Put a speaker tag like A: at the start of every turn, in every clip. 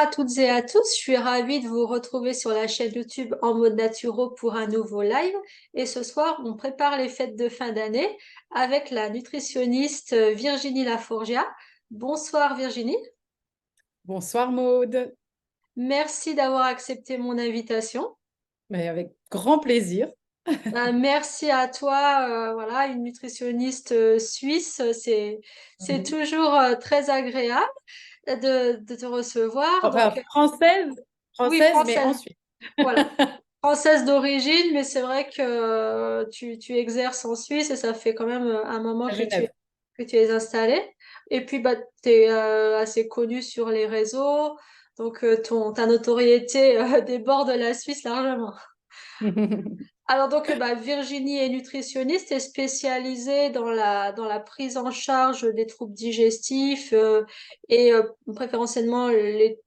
A: à toutes et à tous, je suis ravie de vous retrouver sur la chaîne YouTube En mode naturo pour un nouveau live. Et ce soir, on prépare les fêtes de fin d'année avec la nutritionniste Virginie Laforgia. Bonsoir Virginie,
B: Bonsoir Maude,
A: merci d'avoir accepté mon invitation.
B: mais avec grand plaisir.
A: Merci à toi, voilà, une nutritionniste suisse, c'est
B: Mhm.
A: toujours très agréable de te recevoir.
B: Enfin,
A: Donc, oui,
B: française, mais
A: française.
B: ensuite.
A: Voilà. Française d'origine, mais c'est vrai que tu exerces en Suisse et ça fait quand même un moment
B: À Genève.
A: que tu es installée. Et puis, bah, tu es assez connue sur les réseaux, donc ta notoriété déborde la Suisse largement. Alors donc bah, Virginie est nutritionniste et spécialisée dans la prise en charge des troubles digestifs et préférentiellement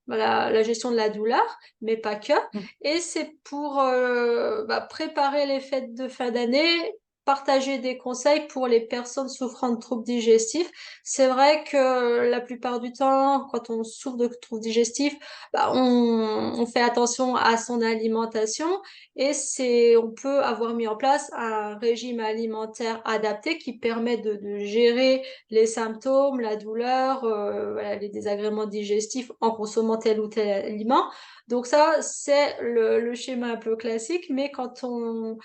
A: voilà, la gestion de la douleur, mais pas que. Et c'est pour bah, préparer les fêtes de fin d'année, partager des conseils pour les personnes souffrant de troubles digestifs. C'est vrai que la plupart du temps, quand on souffre de troubles digestifs, bah, on fait attention à son alimentation et on peut avoir mis en place un régime alimentaire adapté qui permet de gérer les symptômes, la douleur, voilà, les désagréments digestifs en consommant tel ou tel aliment. Donc ça, c'est le schéma un peu classique, mais quand on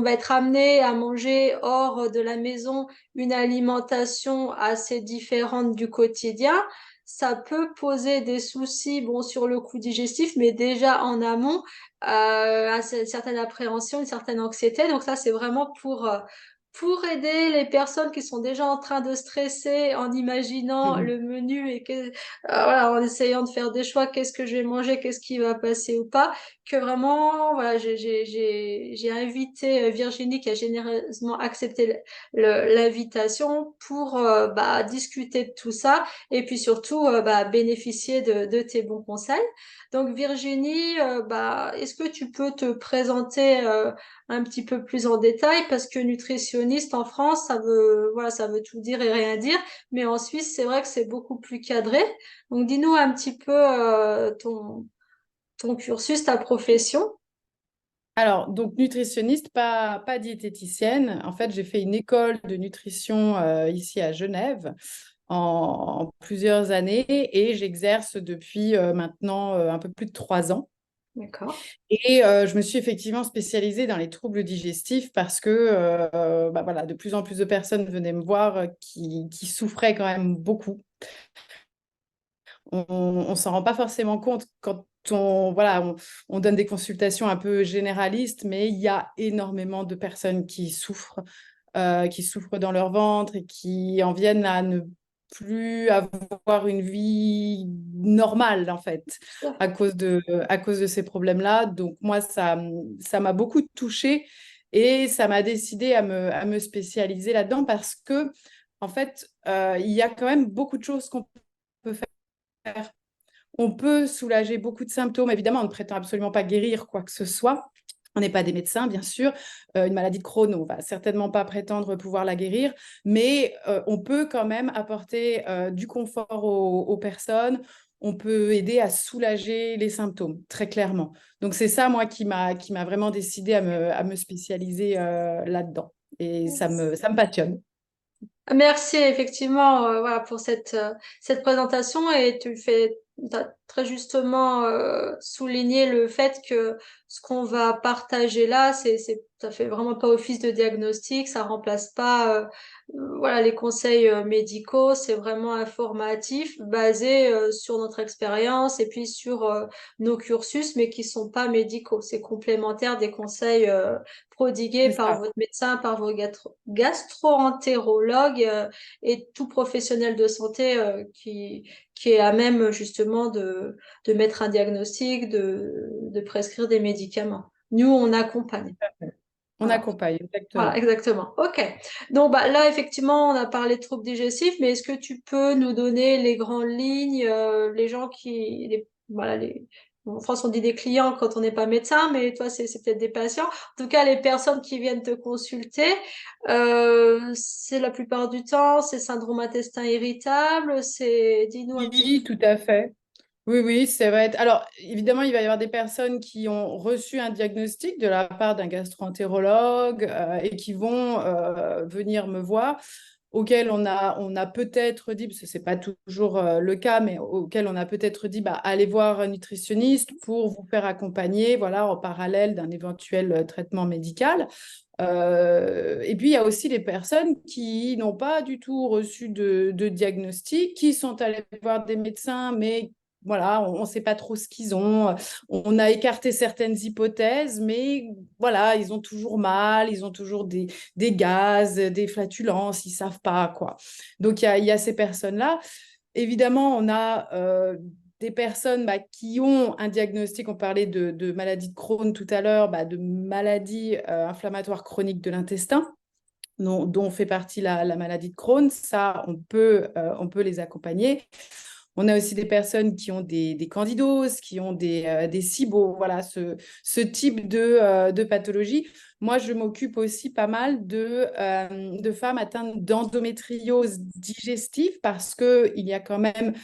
A: va être amené à manger hors de la maison une alimentation assez différente du quotidien, ça peut poser des soucis, bon, sur le coup digestif, mais déjà en amont, une certaine appréhension, une certaine anxiété. Donc ça, c'est vraiment pour aider les personnes qui sont déjà en train de stresser en imaginant le menu et voilà, en essayant de faire des choix, qu'est-ce que je vais manger, qu'est-ce qui va passer ou pas, que vraiment, voilà, j'ai invité Virginie qui a généreusement accepté l'invitation pour bah, discuter de tout ça et puis surtout bah, bénéficier de tes bons conseils. Donc Virginie, bah, est-ce que tu peux te présenter un petit peu plus en détail parce que nutritionniste en France, voilà, ça veut tout dire et rien dire, mais en Suisse, c'est vrai que c'est beaucoup plus cadré. Donc dis-nous un petit peu ton cursus, ta profession.
B: Alors, donc nutritionniste, pas diététicienne. En fait, j'ai fait une école de nutrition ici à Genève en plusieurs années et j'exerce depuis maintenant un peu plus de 3 ans.
A: D'accord.
B: Et je me suis effectivement spécialisée dans les troubles digestifs parce que bah voilà, de plus en plus de personnes venaient me voir qui souffraient quand même beaucoup. On s'en rend pas forcément compte quand voilà, on donne des consultations un peu généralistes, mais il y a énormément de personnes qui souffrent dans leur ventre et qui en viennent à ne plus avoir une vie normale, en fait, à cause de ces problèmes-là. Donc, moi, ça m'a beaucoup touchée et ça m'a décidé à me spécialiser là-dedans parce que, en fait, il y a quand même beaucoup de choses qu'on peut faire. On peut soulager beaucoup de symptômes. Évidemment, on ne prétend absolument pas guérir quoi que ce soit. On n'est pas des médecins, bien sûr. Une maladie de Crohn, on ne va certainement pas prétendre pouvoir la guérir, mais on peut quand même apporter du confort aux personnes. On peut aider à soulager les symptômes, très clairement. Donc, c'est ça, moi, qui m'a vraiment décidé à me spécialiser là-dedans. Et ça me passionne.
A: Merci effectivement voilà, pour cette présentation et t'as très justement souligné le fait que ce qu'on va partager là, ça fait vraiment pas office de diagnostic, ça remplace pas voilà, les conseils médicaux, c'est vraiment informatif, basé sur notre expérience et puis sur nos cursus, mais qui sont pas médicaux. C'est complémentaire des conseils prodigués
B: C'est
A: par
B: ça.
A: votre médecin, par vos gastro-entérologues et tout professionnel de santé qui est à même justement de mettre un diagnostic, de prescrire des médicaments. Nous, on accompagne.
B: On
A: Voilà.
B: accompagne,
A: Voilà,
B: exactement.
A: exactement. OK. Donc bah, là, effectivement, on a parlé de troubles digestifs, mais est-ce que tu peux nous donner les grandes lignes, les gens voilà, en France, on dit des clients quand on n'est pas médecin, mais toi, c'est peut-être des patients. En tout cas, les personnes qui viennent te consulter, c'est la plupart du temps, c'est syndrome intestin irritable, dis-nous un petit peu.
B: Oui, tout à fait. Oui, oui, ça va être. Alors, évidemment, il va y avoir des personnes qui ont reçu un diagnostic de la part d'un gastro-entérologue et qui vont venir me voir, auxquels on a peut-être dit, parce que ce n'est pas toujours le cas, mais auxquels on a peut-être dit, bah, allez voir un nutritionniste pour vous faire accompagner, voilà, en parallèle d'un éventuel traitement médical. Et puis, il y a aussi les personnes qui n'ont pas du tout reçu de diagnostic, qui sont allées voir des médecins, mais voilà, on ne sait pas trop ce qu'ils ont. On a écarté certaines hypothèses, mais voilà, ils ont toujours mal, ils ont toujours des gaz, des flatulences, ils ne savent pas quoi. Donc, il y a ces personnes-là. Évidemment, on a des personnes qui ont un diagnostic, on parlait de maladie de Crohn tout à l'heure, de maladie inflammatoire chronique de l'intestin, dont fait partie la maladie de Crohn. Ça, on peut les accompagner. On a aussi des personnes qui ont des candidoses, qui ont des SIBO, voilà, ce type de pathologie. Moi, je m'occupe aussi pas mal de femmes atteintes d'endométriose digestive parce qu'il y a quand même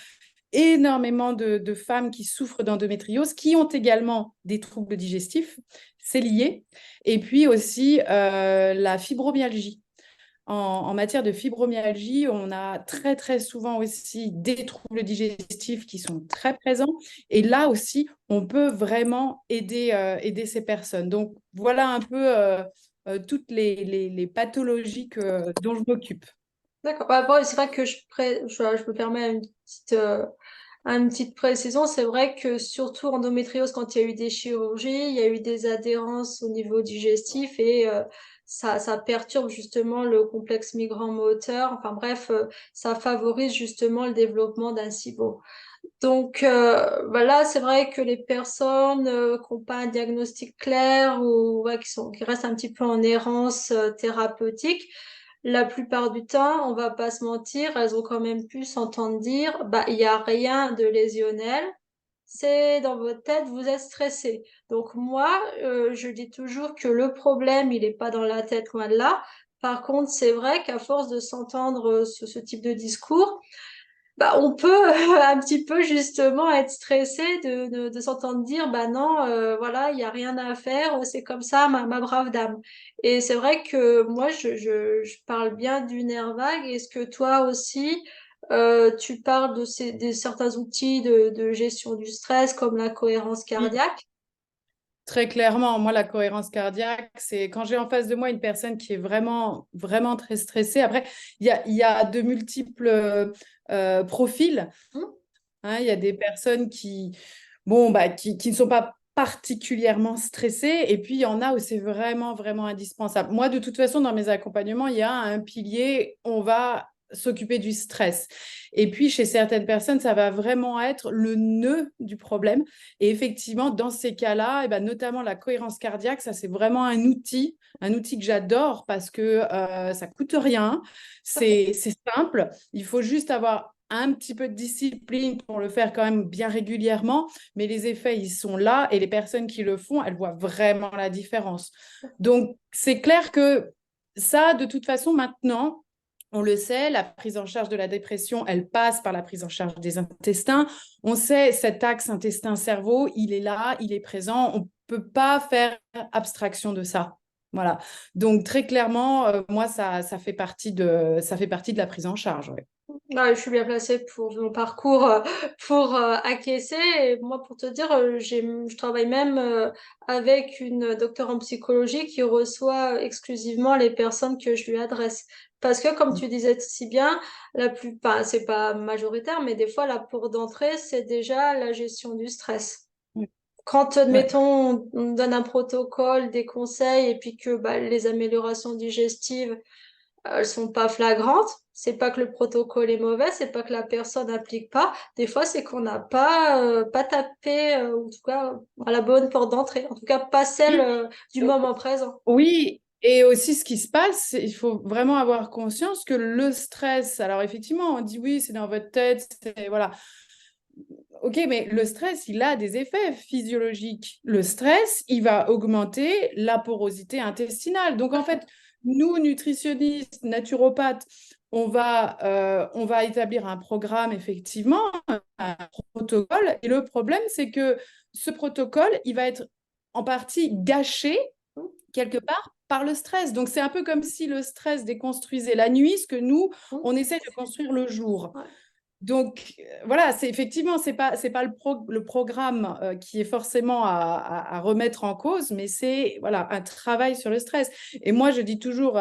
B: énormément de femmes qui souffrent d'endométriose, qui ont également des troubles digestifs, c'est lié. Et puis aussi la fibromyalgie. En matière de fibromyalgie, on a très très souvent aussi des troubles digestifs qui sont très présents. Et là aussi, on peut vraiment aider ces personnes. Donc voilà un peu toutes les pathologies dont je m'occupe.
A: D'accord. Bah, bon, c'est vrai que je me permets une petite précision. C'est vrai que surtout endométriose, quand il y a eu des chirurgies, il y a eu des adhérences au niveau digestif et ça perturbe justement le complexe migrant-moteur. Enfin bref, ça favorise justement le développement d'un SIBO. Donc voilà, c'est vrai que les personnes qui n'ont pas un diagnostic clair ou ouais, qui restent un petit peu en errance thérapeutique, la plupart du temps, on va pas se mentir, elles ont quand même pu s'entendre dire, bah il n'y a rien de lésionnel, c'est dans votre tête, vous êtes stressé. Donc moi, je dis toujours que le problème, il n'est pas dans la tête, loin de là. Par contre, c'est vrai qu'à force de s'entendre ce type de discours, bah, on peut un petit peu justement être stressé de s'entendre dire bah non voilà il y a rien à faire c'est comme ça ma brave dame et c'est vrai que moi je parle bien du nerf vague est-ce que toi aussi tu parles de certains outils de gestion du stress comme la cohérence
B: Oui,
A: cardiaque.
B: très clairement, moi, la cohérence cardiaque, c'est quand j'ai en face de moi une personne qui est vraiment, vraiment très stressée. Après, il y a de multiples profils.
A: Hmm.
B: Hein. Il y a des personnes qui ne sont pas particulièrement stressées. Et puis, il y en a où c'est vraiment, vraiment indispensable. Moi, de toute façon, dans mes accompagnements, il y a un pilier, on va s'occuper du stress. Et puis, chez certaines personnes, ça va vraiment être le nœud du problème. Et effectivement, dans ces cas-là, et ben, notamment la cohérence cardiaque, ça, c'est vraiment un outil que j'adore parce que ça coûte rien,
A: Tout à fait.
B: c'est simple. Il faut juste avoir un petit peu de discipline pour le faire quand même bien régulièrement, mais les effets, ils sont là et les personnes qui le font, elles voient vraiment la différence. Donc, c'est clair que ça, de toute façon, maintenant, on le sait, la prise en charge de la dépression, elle passe par la prise en charge des intestins. On sait, cet axe intestin-cerveau, il est là, il est présent. On ne peut pas faire abstraction de ça. Voilà. Donc, très clairement, moi, ça fait partie de la prise en charge. Ouais.
A: Ouais, je suis bien placée pour mon parcours pour acquiescer. Et moi, pour te dire, je travaille même avec une docteure en psychologie qui reçoit exclusivement les personnes que je lui adresse. Parce que, comme tu disais si bien, la plupart, c'est pas majoritaire, mais des fois, la porte d'entrée, c'est déjà la gestion du stress.
B: Ouais.
A: Quand,
B: Ouais.
A: admettons, on donne un protocole, des conseils, et puis que bah, les améliorations digestives elles sont pas flagrantes. C'est pas que le protocole est mauvais, c'est pas que la personne n'applique pas. Des fois, c'est qu'on n'a pas tapé, ou en tout cas, à la bonne porte d'entrée. En tout cas, pas celle
B: Oui,
A: du moment présent.
B: oui, et aussi ce qui se passe, il faut vraiment avoir conscience que le stress, alors effectivement, on dit oui, c'est dans votre tête, voilà. Ok, mais le stress, il a des effets physiologiques. Le stress, il va augmenter la porosité intestinale. Donc en fait, nous, nutritionnistes, naturopathes, on va établir un programme, effectivement, un protocole. Et le problème, c'est que ce protocole, il va être en partie gâché quelque part par le stress. Donc, c'est un peu comme si le stress déconstruisait la nuit, ce que nous,
A: Mmh.
B: on essaie de construire le jour.
A: Ouais.
B: Donc, voilà, c'est effectivement, c'est pas le programme qui est forcément à remettre en cause, mais c'est voilà, un travail sur le stress. Et moi, je dis toujours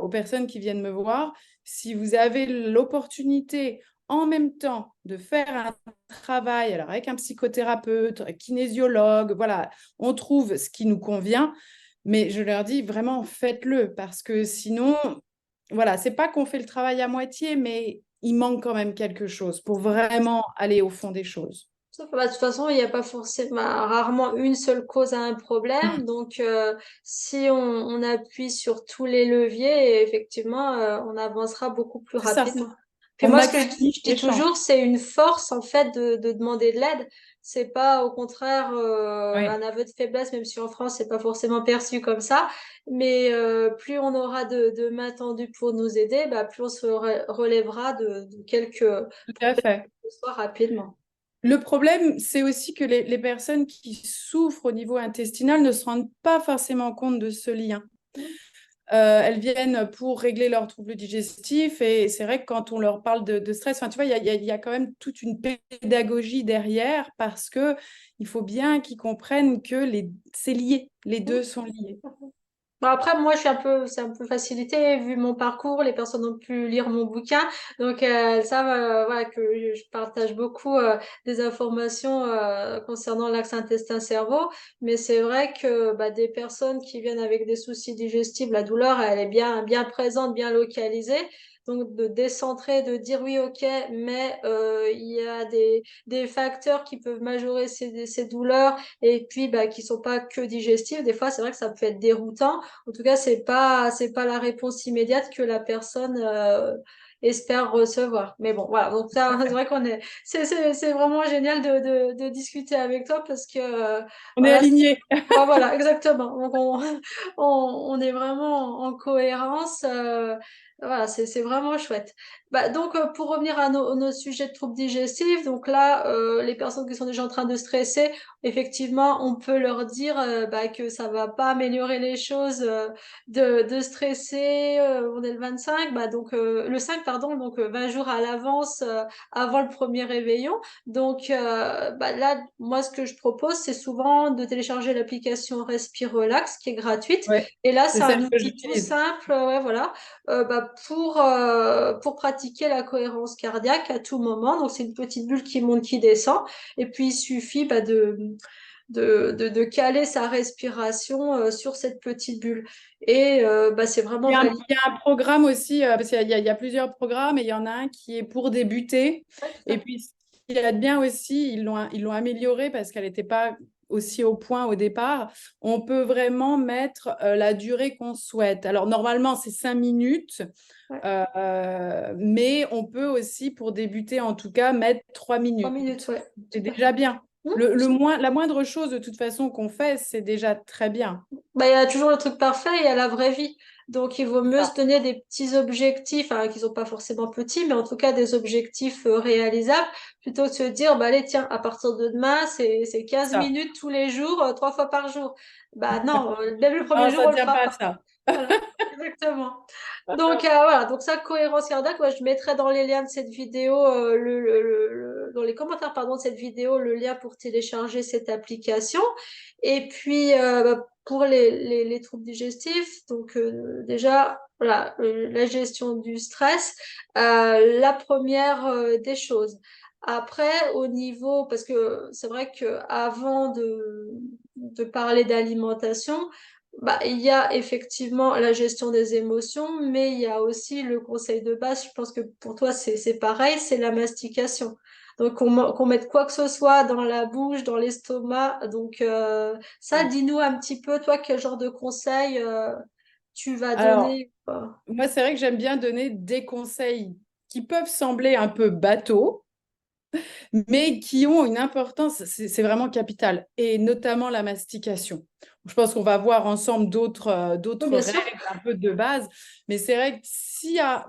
B: aux personnes qui viennent me voir, si vous avez l'opportunité en même temps de faire un travail, alors avec un psychothérapeute, un kinésiologue, voilà, on trouve ce qui nous convient, mais je leur dis vraiment, faites-le, parce que sinon, voilà, c'est pas qu'on fait le travail à moitié, mais il manque quand même quelque chose pour vraiment aller au fond des choses.
A: Bah, de toute façon, il n'y a pas forcément, rarement une seule cause à un problème.
B: Mm.
A: Donc, si on appuie sur tous les leviers, effectivement, on avancera beaucoup plus
B: C'est ça,
A: rapidement. Puis
B: on
A: moi, ce que
B: maximise
A: je dis
B: les chances.
A: toujours, c'est une force, en fait, de demander de l'aide. C'est pas, au contraire,
B: Oui,
A: un aveu de faiblesse, même si en France, c'est pas forcément perçu comme ça. Mais plus on aura de mains tendues pour nous aider, bah, plus on se relèvera de quelques
B: tout à fait.
A: ce soit rapidement.
B: Le problème, c'est aussi que les personnes qui souffrent au niveau intestinal ne se rendent pas forcément compte de ce lien. Elles viennent pour régler leurs troubles digestifs et c'est vrai que quand on leur parle de stress, enfin, tu vois, il y a quand même toute une pédagogie derrière parce que il faut bien qu'ils comprennent que c'est lié, les deux sont liés.
A: Bon, après, moi, c'est un peu facilité vu mon parcours. Les personnes ont pu lire mon bouquin, donc elles savent, voilà, que je partage beaucoup des informations concernant l'axe intestin-cerveau. Mais c'est vrai que bah, des personnes qui viennent avec des soucis digestifs, la douleur, elle est bien présente, bien localisée. Donc de décentrer, de dire oui, ok, mais il y a des facteurs qui peuvent majorer ces douleurs et puis bah, qui sont pas que digestifs. Des fois, c'est vrai que ça peut être déroutant. En tout cas, c'est pas la réponse immédiate que la personne espère recevoir. Mais bon, voilà. Donc ça, c'est vrai c'est vraiment génial de discuter avec toi parce que
B: On est
A: voilà,
B: alignés.
A: bah voilà, exactement. Donc on est vraiment en cohérence. Voilà, c'est vraiment chouette. Bah, donc pour revenir à nos sujets de troubles digestifs, donc là, les personnes qui sont déjà en train de stresser, effectivement, on peut leur dire bah, que ça va pas améliorer les choses de stresser. On est le 25, bah, donc le 5, pardon, donc 20 jours à l'avance avant le premier réveillon. Donc bah, là, moi, ce que je propose, c'est souvent de télécharger l'application Respire Relax, qui est gratuite.
B: Ouais,
A: Et là,
B: c'est
A: c'est un
B: celle que
A: outil tout
B: j'utilise.
A: simple, ouais, voilà, bah, pour pratiquer la cohérence cardiaque à tout moment. Donc, c'est une petite bulle qui monte, qui descend. Et puis, il suffit bah, de caler sa respiration sur cette petite bulle. Et bah, c'est vraiment
B: Il y a un,
A: valide.
B: il y a un programme aussi, parce qu'il y a plusieurs programmes et il y en a un qui est pour débuter.
A: Ouais, tout à
B: Et
A: fait.
B: puis, ce qu'il y a de bien aussi, ils l'ont amélioré parce qu'elle n'était pas aussi au point au départ. On peut vraiment mettre la durée qu'on souhaite. Alors, normalement, c'est 5 minutes,
A: Ouais.
B: mais on peut aussi, pour débuter en tout cas, mettre 3
A: 3
B: minutes.
A: minutes, ouais,
B: C'est
A: tout à fait.
B: déjà bien.
A: Hmm.
B: La moindre chose, de toute façon, qu'on fait, c'est déjà très bien.
A: Bah, il y a toujours le truc parfait et il y a la vraie vie. Donc, il vaut
B: C'est
A: mieux se
B: ça.
A: donner des petits objectifs, hein, qui sont pas forcément petits, mais en tout cas des objectifs réalisables, plutôt que de se dire, bah, allez, tiens, à partir de demain, c'est
B: C'est
A: 15
B: ça.
A: minutes tous les jours, 3 fois par jour. Bah, non, même le premier
B: Non,
A: jour,
B: ça
A: on
B: ne
A: le
B: tient
A: fera
B: pas à
A: pas.
B: ça.
A: Voilà, exactement. Donc, voilà, donc ça, cohérence cardiaque, ouais, je mettrai dans les liens de cette vidéo, dans les commentaires, pardon, de cette vidéo, le lien pour télécharger cette application. Et puis, bah, pour les troubles digestifs, donc déjà, voilà, la gestion du stress, la première des choses. Après, au niveau, parce que c'est vrai que avant de parler d'alimentation, bah, il y a effectivement la gestion des émotions, mais il y a aussi le conseil de base. Je pense que pour toi, c'est pareil, c'est la mastication. Donc, qu'on mette quoi que ce soit dans la bouche, dans l'estomac. Donc, ça,
B: Ouais.
A: dis-nous un petit peu, toi, quel genre de conseils tu vas
B: Alors,
A: donner, quoi.
B: moi, c'est vrai que j'aime bien donner des conseils qui peuvent sembler un peu bateaux, mais qui ont une importance, c'est vraiment capital, et notamment la mastication. je pense qu'on va voir ensemble
A: Oui,
B: d'autres
A: bien sûr.
B: règles un peu de base. Mais c'est vrai que s'il y a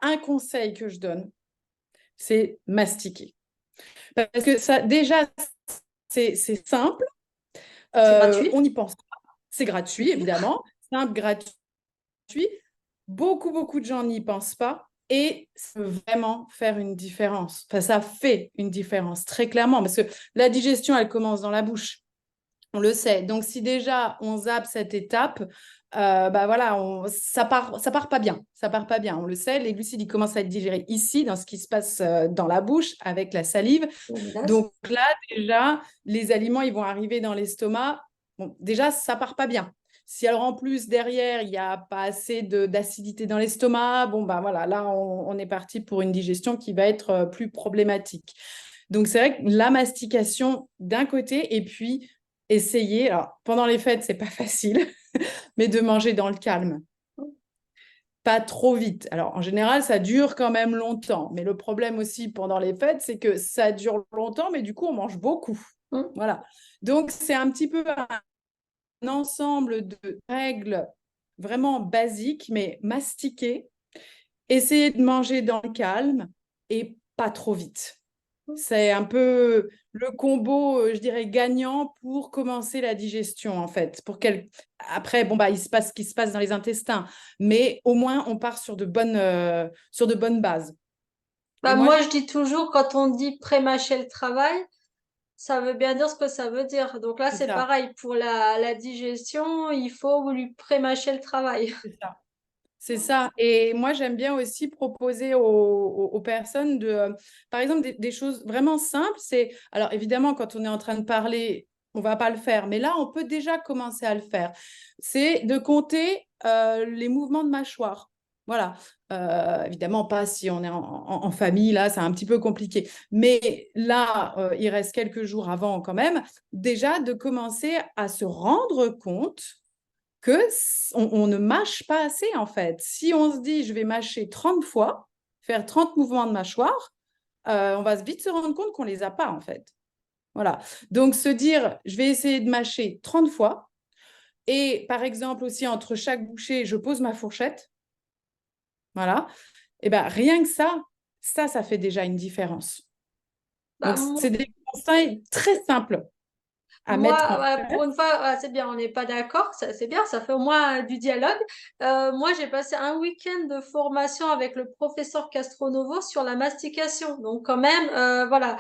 B: un conseil que je donne, c'est mastiquer. Parce que ça, déjà, c'est simple.
A: C'est gratuit.
B: On y pense pas. C'est gratuit, évidemment. Simple, gratuit. Beaucoup de gens n'y pensent pas. Et ça peut vraiment faire une différence. Enfin, ça fait une différence, très clairement. Parce que la digestion, elle commence dans la bouche. On le sait. Donc, si déjà on zappe cette étape, bah voilà, ça part pas bien. Ça part pas bien. On le sait, les glucides, ils commencent à être digérés ici, dans ce qui se passe dans la bouche, avec la salive.
A: Évidemment.
B: Donc là, déjà, les aliments, ils vont arriver dans l'estomac. Bon, déjà, ça part pas bien. Si alors en plus, derrière, il n'y a pas assez d'acidité dans l'estomac, bon, bah voilà, là, on est parti pour une digestion qui va être plus problématique. Donc, c'est vrai que la mastication d'un côté, et puis essayer, alors pendant les fêtes, c'est pas facile, mais de manger dans le calme, pas trop vite. Alors, en général, ça dure quand même longtemps. Mais le problème aussi pendant les fêtes, c'est que ça dure longtemps, mais du coup, on mange beaucoup.
A: Mm.
B: Voilà. Donc, c'est un petit peu un ensemble de règles vraiment basiques, mais mastiquées. Essayer de manger dans le calme et pas trop vite. C'est un peu le combo, je dirais, gagnant pour commencer la digestion, en fait. Après, bon, bah, il se passe ce qui se passe dans les intestins, mais au moins, on part sur de bonnes bases. Et
A: Bah,
B: moi,
A: moi, je dis toujours, quand on dit pré-mâcher le travail, ça veut bien dire ce que ça veut dire. Donc là,
B: c'est
A: c'est
B: ça,
A: pareil. Pour la digestion, il faut lui pré-mâcher le travail.
B: c'est ça. C'est ça. Et moi, j'aime bien aussi proposer aux personnes par exemple, des choses vraiment simples. Alors évidemment, quand on est en train de parler, on va pas le faire, mais là, on peut déjà commencer à le faire. C'est de compter les mouvements de mâchoire. Voilà. Évidemment, pas si on est en famille, là, c'est un petit peu compliqué. Mais là, il reste quelques jours avant quand même, déjà de commencer à se rendre compte que on ne mâche pas assez en fait. Si on se dit je vais mâcher 30 fois, faire 30 mouvements de mâchoire, on va vite se rendre compte qu'on ne les a pas en fait. Voilà. Donc se dire je vais essayer de mâcher 30 fois et par exemple aussi entre chaque bouchée, je pose ma fourchette. Voilà. Et ben rien que ça fait déjà une différence.
A: Bah,
B: Donc c'est des conseils très simples à mettre
A: moi,
B: en
A: ouais, pour
B: place.
A: une fois, ouais, c'est bien, on n'est pas d'accord, c'est bien, ça fait au moins du dialogue. Moi, j'ai passé un week-end de formation avec le professeur Castronovo sur la mastication. Donc, quand même, voilà,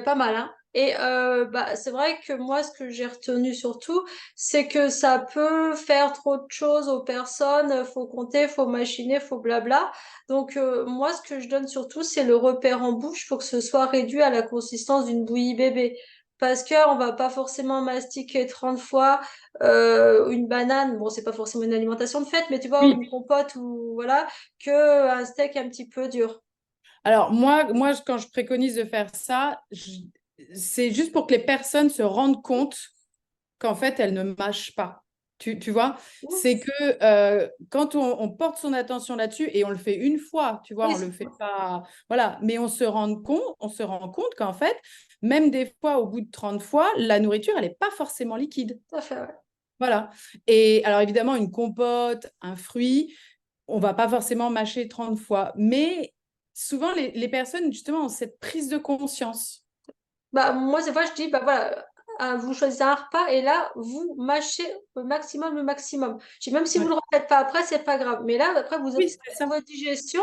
A: pas mal, hein. Et bah, c'est vrai que moi, ce que j'ai retenu surtout, c'est que ça peut faire trop de choses aux personnes. Faut compter, faut machiner, faut blabla. Donc, moi, ce que je donne surtout, c'est le repère en bouche. Faut que ce soit réduit à la consistance d'une bouillie bébé parce qu'on va pas forcément mastiquer 30 fois une banane. Bon, c'est pas forcément une alimentation de fête, mais tu vois, ou
B: Oui.
A: une compote ou voilà, que un steak un petit peu dur.
B: Alors moi, quand je préconise de faire ça, c'est juste pour que les personnes se rendent compte qu'en fait, elles ne mâchent pas. Tu vois, c'est que quand on porte son attention là-dessus et on le fait une fois, tu vois,
A: Oui,
B: on le fait pas, voilà, mais on se rend compte qu'en fait, même des fois, au bout de 30 fois, la nourriture, elle n'est pas forcément liquide.
A: tout à fait, ouais.
B: Voilà. Et alors évidemment, une compote, un fruit, on va pas forcément mâcher 30 fois, mais souvent les personnes justement ont cette prise de conscience.
A: Bah, moi, des fois, je dis, bah voilà, vous choisissez un repas et là, vous mâchez au maximum, le maximum. Je dis, même si vous
B: Ouais.
A: ne le refaites pas après, c'est pas grave. Mais là, après, vous
B: Oui,
A: observez
B: c'est ça.
A: votre digestion,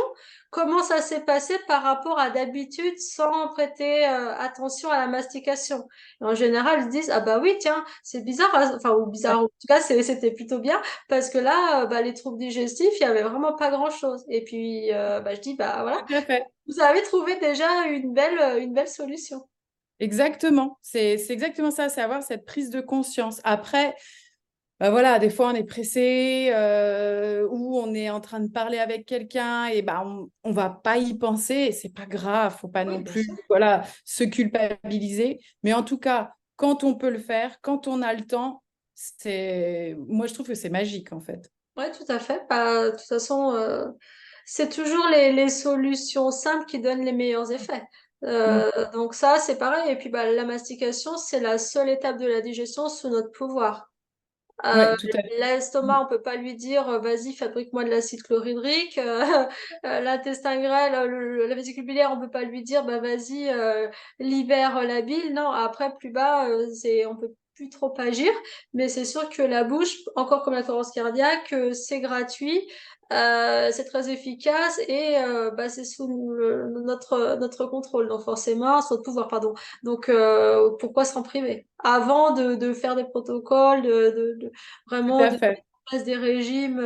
A: comment ça s'est passé par rapport à d'habitude sans prêter attention à la mastication. Et en général, ils se disent, ah bah oui, tiens, c'est bizarre, hein. Enfin, ou
B: Ouais.
A: bizarre, en tout cas, c'était plutôt bien parce que là, bah, les troubles digestifs, il y avait vraiment pas grand-chose. Et puis, bah, je dis, bah voilà,
B: Tout à fait.
A: vous avez trouvé déjà une belle solution.
B: Exactement. C'est exactement ça, c'est avoir cette prise de conscience. Après, bah voilà, des fois on est pressé ou on est en train de parler avec quelqu'un et bah on va pas y penser. Et c'est pas grave, faut pas
A: Oui,
B: non
A: bien
B: plus
A: sûr.
B: voilà se culpabiliser. Mais en tout cas, quand on peut le faire, quand on a le temps, moi je trouve que c'est magique en fait.
A: Oui, tout à fait. Bah, de toute façon, c'est toujours les solutions simples qui donnent les meilleurs effets.
B: Mm.
A: Donc ça, c'est pareil. Et puis bah, la mastication, c'est la seule étape de la digestion sous notre pouvoir.
B: Ouais, tout à fait.
A: L'estomac, on peut pas lui dire vas-y, fabrique-moi de l'acide chlorhydrique. L'intestin grêle, la vésicule biliaire, on peut pas lui dire bah vas-y, libère la bile. Non, après plus bas, on peut plus trop agir. Mais c'est sûr que la bouche, encore comme la cohérence cardiaque, c'est gratuit. C'est très efficace et bah, c'est sous notre contrôle, donc forcément, sous notre pouvoir, pardon. Donc, pourquoi s'en priver? Avant de faire des protocoles,
B: Tout
A: vraiment
B: à
A: de
B: fait.
A: mettre en place des régimes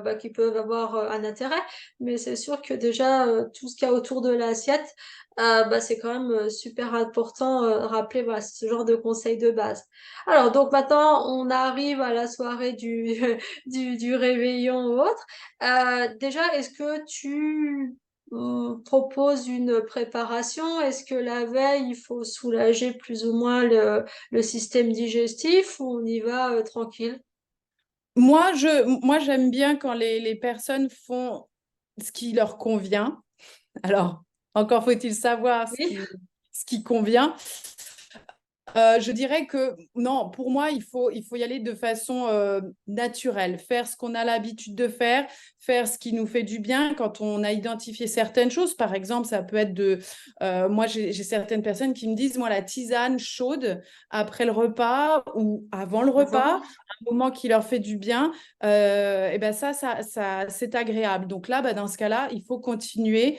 A: bah, qui peuvent avoir un intérêt, mais c'est sûr que déjà tout ce qu'il y a autour de l'assiette, bah, c'est quand même super important rappeler voilà, ce genre de conseils de base. Alors donc maintenant on arrive à la soirée du du réveillon ou autre. Déjà, est-ce que tu proposes une préparation? Est-ce que la veille il faut soulager plus ou moins le système digestif ou on y va tranquille?
B: Moi, j'aime bien quand les personnes font ce qui leur convient. Alors, encore faut-il savoir
A: Oui,
B: ce qui convient. Je dirais que non, pour moi, il faut y aller de façon naturelle, faire ce qu'on a l'habitude de faire ce qui nous fait du bien quand on a identifié certaines choses. Par exemple, ça peut être moi, j'ai certaines personnes qui me disent, moi, la tisane chaude après le repas ou avant le
A: avant.
B: repas, un moment qui leur fait du bien, et ben ça c'est agréable. Donc là, bah, dans ce cas-là, il faut continuer.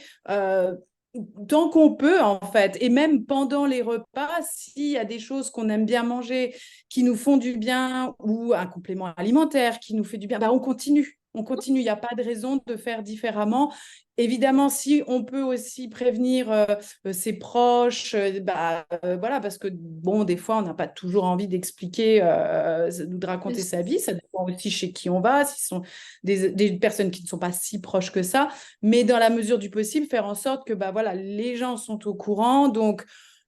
B: Tant qu'on peut, en fait, et même pendant les repas, s'il y a des choses qu'on aime bien manger, qui nous font du bien, ou un complément alimentaire qui nous fait du bien, bah, on continue. On continue, il n'y a pas de raison de faire différemment. Évidemment, si on peut aussi prévenir ses proches, voilà, parce que bon, des fois, on n'a pas toujours envie d'expliquer, de raconter sa vie. Ça dépend aussi chez qui on va, si ce sont des personnes qui ne sont pas si proches que ça, mais dans la mesure du possible, faire en sorte que bah, voilà, les gens sont au courant. Donc,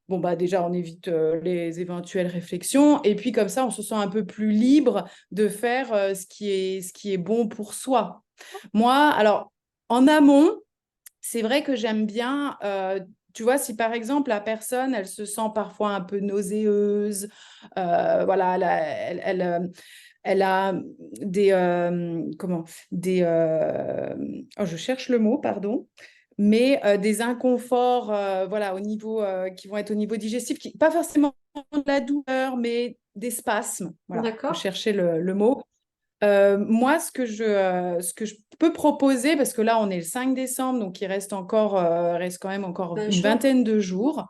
B: bon, bah, déjà, on évite les éventuelles réflexions. Et puis, comme ça, on se sent un peu plus libre de faire ce qui est bon pour soi. Moi, alors, en amont, c'est vrai que j'aime bien, tu vois, si par exemple la personne, elle se sent parfois un peu nauséeuse, voilà, elle a des, comment, des, oh, je cherche le mot, pardon, mais des inconforts, voilà, qui vont être au niveau digestif, pas forcément de la douleur, mais des spasmes, voilà, je
A: D'accord.
B: cherchais le mot. Moi, ce que je peux proposer, parce que là, on est le 5 décembre, donc reste quand même encore
A: Ben,
B: une
A: chaud.
B: vingtaine de jours.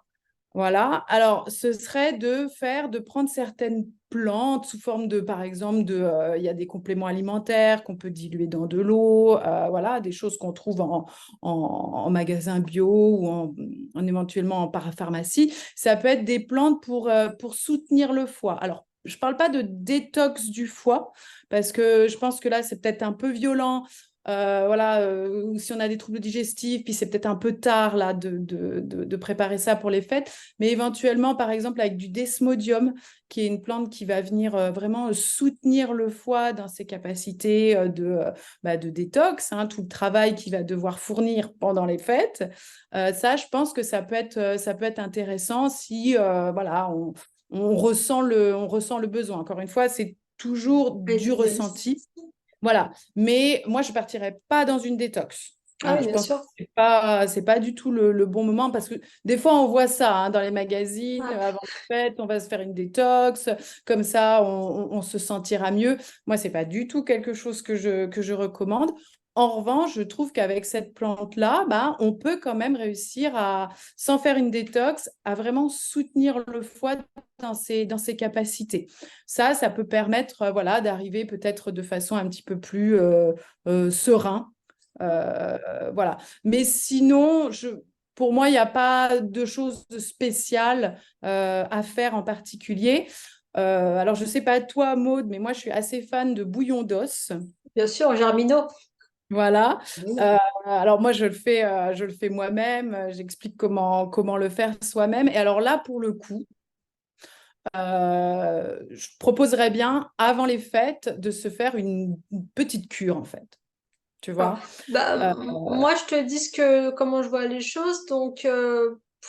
B: Voilà. Alors, ce serait de prendre certaines plantes sous forme de, par exemple, il y a des compléments alimentaires qu'on peut diluer dans de l'eau, voilà, des choses qu'on trouve en magasin bio ou éventuellement en parapharmacie. Ça peut être des plantes pour soutenir le foie. Alors, je ne parle pas de détox du foie, parce que je pense que là, c'est peut-être un peu violent. Voilà, ou si on a des troubles digestifs, puis c'est peut-être un peu tard là de préparer ça pour les fêtes, mais éventuellement, par exemple, avec du desmodium, qui est une plante qui va venir vraiment soutenir le foie dans ses capacités de détox, hein, tout le travail qu'il va devoir fournir pendant les fêtes. Ça, je pense que ça peut être intéressant si voilà, on ressent le besoin. Encore une fois, c'est toujours du ressenti. Voilà. Mais moi, je ne partirais pas dans une détox.
A: Ah
B: Hein,
A: oui,
B: je
A: bien
B: pense que
A: sûr.
B: c'est pas du tout le bon moment parce que des fois, on voit ça hein, dans les magazines.
A: Ouais.
B: Avant les fêtes, on va se faire une détox. Comme ça, on se sentira mieux. Moi, c'est pas du tout quelque chose que je recommande. En revanche, je trouve qu'avec cette plante-là, bah, on peut quand même réussir à, sans faire une détox, à vraiment soutenir le foie dans ses capacités. Ça peut permettre voilà, d'arriver peut-être de façon un petit peu plus serein. Voilà. Mais sinon, pour moi, il n'y a pas de choses spéciales à faire en particulier. Alors, je ne sais pas toi, Maude, mais moi, je suis assez fan de bouillon d'os.
A: Bien sûr, Germino.
B: Voilà.
A: Oui.
B: Alors moi, je le fais moi-même. J'explique comment le faire soi-même. Et alors là, pour le coup, je proposerais bien, avant les fêtes, de se faire une petite cure, en fait. Tu
A: D'accord.
B: vois?
A: Bah,
B: Euh,
A: moi, je te dis comment je vois les choses. Donc,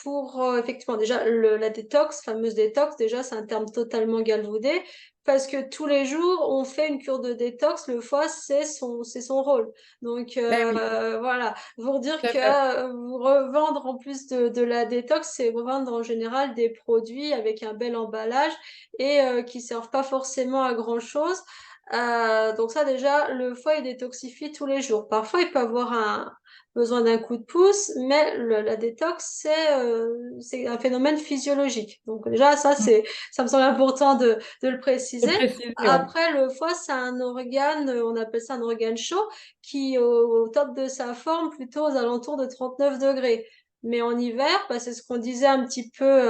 A: pour effectivement déjà la détox, fameuse détox, déjà c'est un terme totalement galvaudé parce que tous les jours on fait une cure de détox, le foie c'est son rôle. Donc
B: Ben oui,
A: voilà, vous dire
B: tout à
A: que
B: fait.
A: vous revendre en plus de la détox, c'est vendre en général des produits avec un bel emballage et qui servent pas forcément à grand-chose. Donc ça déjà, le foie il détoxifie tous les jours. Parfois il peut avoir besoin d'un coup de pouce, mais la détox, c'est un phénomène physiologique. Donc déjà,
B: Mm.
A: ça me semble important de le
B: De
A: préciser.
B: préciser, ouais.
A: Après, le foie, c'est un organe, on appelle ça un organe chaud, qui au top de sa forme, plutôt aux alentours de 39 degrés. Mais en hiver, bah, c'est ce qu'on disait un petit peu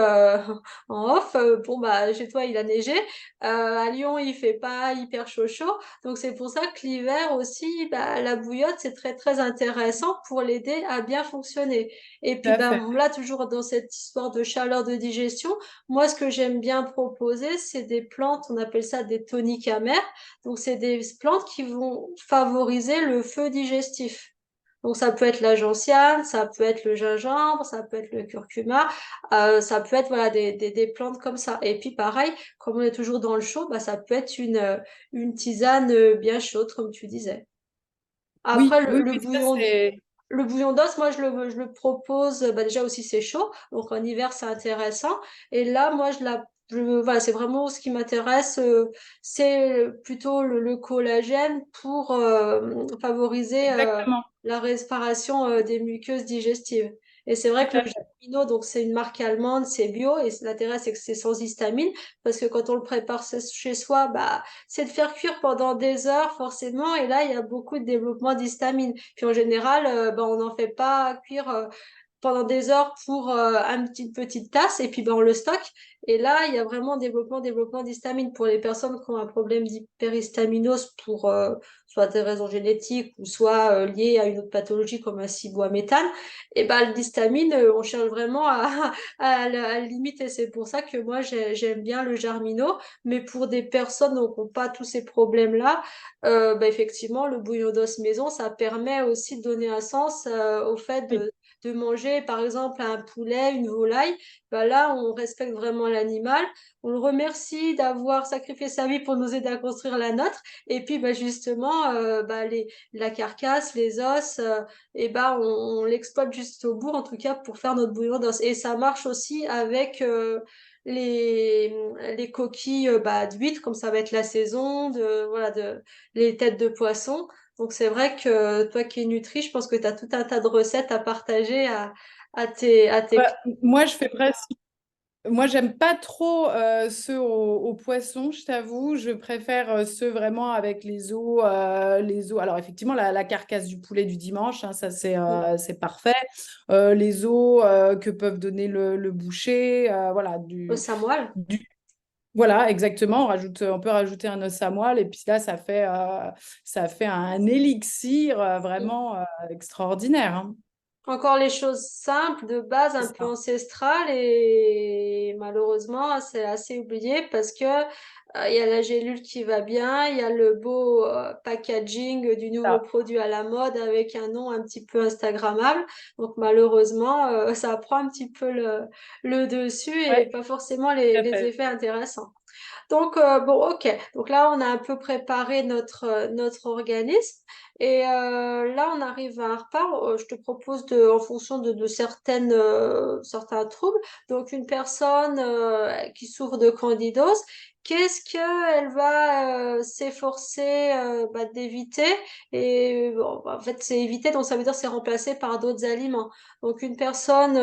A: en off. Bon, bah, chez toi, il a neigé. À Lyon, il fait pas hyper chaud chaud. Donc c'est pour ça que l'hiver aussi, bah, la bouillotte, c'est très très intéressant pour l'aider à bien fonctionner. Et
B: Tout
A: puis
B: à
A: bah,
B: fait.
A: là, toujours dans cette histoire de chaleur de digestion, moi ce que j'aime bien proposer, c'est des plantes, on appelle ça des toniques amères. Donc c'est des plantes qui vont favoriser le feu digestif. Donc ça peut être la gentiane, ça peut être le gingembre, ça peut être le curcuma, ça peut être voilà des plantes comme ça. Et puis pareil, comme on est toujours dans le chaud, bah, ça peut être une tisane bien chaude, comme tu disais. Après,
B: Oui, oui, oui, ça c'est...
A: le bouillon d'os, moi, je le propose, bah, déjà aussi, c'est chaud. Donc, en hiver, c'est intéressant. Et là, moi, voilà, c'est vraiment ce qui m'intéresse. C'est plutôt le collagène pour favoriser
B: Exactement.
A: la réparation des muqueuses digestives. Et c'est
B: Tout
A: vrai que le
B: à fait.
A: Germino, donc c'est une marque allemande, c'est bio. Et l'intérêt, c'est que c'est sans histamine. Parce que quand on le prépare chez soi, bah, c'est de faire cuire pendant des heures, forcément. Et là, il y a beaucoup de développement d'histamine. Puis en général, ben, on n'en fait pas cuire pendant des heures pour une petite tasse et puis ben, on le stocke. Et là, il y a vraiment développement d'histamine pour les personnes qui ont un problème d'hyperhistaminose pour soit des raisons génétiques ou soit liées à une autre pathologie comme un ciboaméthane. Et ben, l'histamine, on cherche vraiment à le limiter. C'est pour ça que moi, j'aime bien le Jarmino. Mais pour des personnes donc, qui n'ont pas tous ces problèmes-là, ben, effectivement, le bouillon d'os maison, ça permet aussi de donner un sens au fait
B: Oui.
A: de manger, par exemple, un poulet, une volaille. Ben là, on respecte vraiment l'animal. On le remercie d'avoir sacrifié sa vie pour nous aider à construire la nôtre. Et puis, ben, justement, ben, la carcasse, les os, et ben, on l'exploite juste au bout, en tout cas, pour faire notre bouillon d'os. Et ça marche aussi avec les, les coquilles bah, d'huîtres, comme ça va être la saison, voilà, les têtes de poisson. Donc c'est vrai que toi qui es nutri, je pense que tu as tout un tas de recettes à partager à tes
B: Bah,
A: clients.
B: moi, je fais presque... Moi, j'aime pas trop ceux au poisson, je t'avoue. Je préfère ceux vraiment avec les os. Alors, effectivement, la carcasse du poulet du dimanche, hein, ça, c'est parfait. Les os que peuvent donner le boucher, voilà,
A: Au samoal.
B: voilà, exactement. On peut rajouter un os à moelle et puis là, ça fait un élixir vraiment extraordinaire, hein.
A: Encore les choses simples, de base,
B: C'est
A: un peu
B: ça.
A: ancestrales et malheureusement, c'est assez oublié parce que il y a la gélule qui va bien, il y a le beau packaging du nouveau
B: Ça.
A: produit à la mode avec un nom un petit peu instagrammable. Donc malheureusement, ça prend un petit peu le dessus et
B: Ouais,
A: pas forcément
B: tout à
A: les
B: fait.
A: effets intéressants. Donc, bon, ok. Donc là, on a un peu préparé notre organisme. Et là, on arrive à un repas. Je te propose en fonction de certains troubles. Donc, une personne qui souffre de candidose, qu'est-ce qu'elle va s'efforcer bah, d'éviter? Et bon, en fait, c'est éviter, donc ça veut dire c'est remplacé par d'autres aliments. Donc, une personne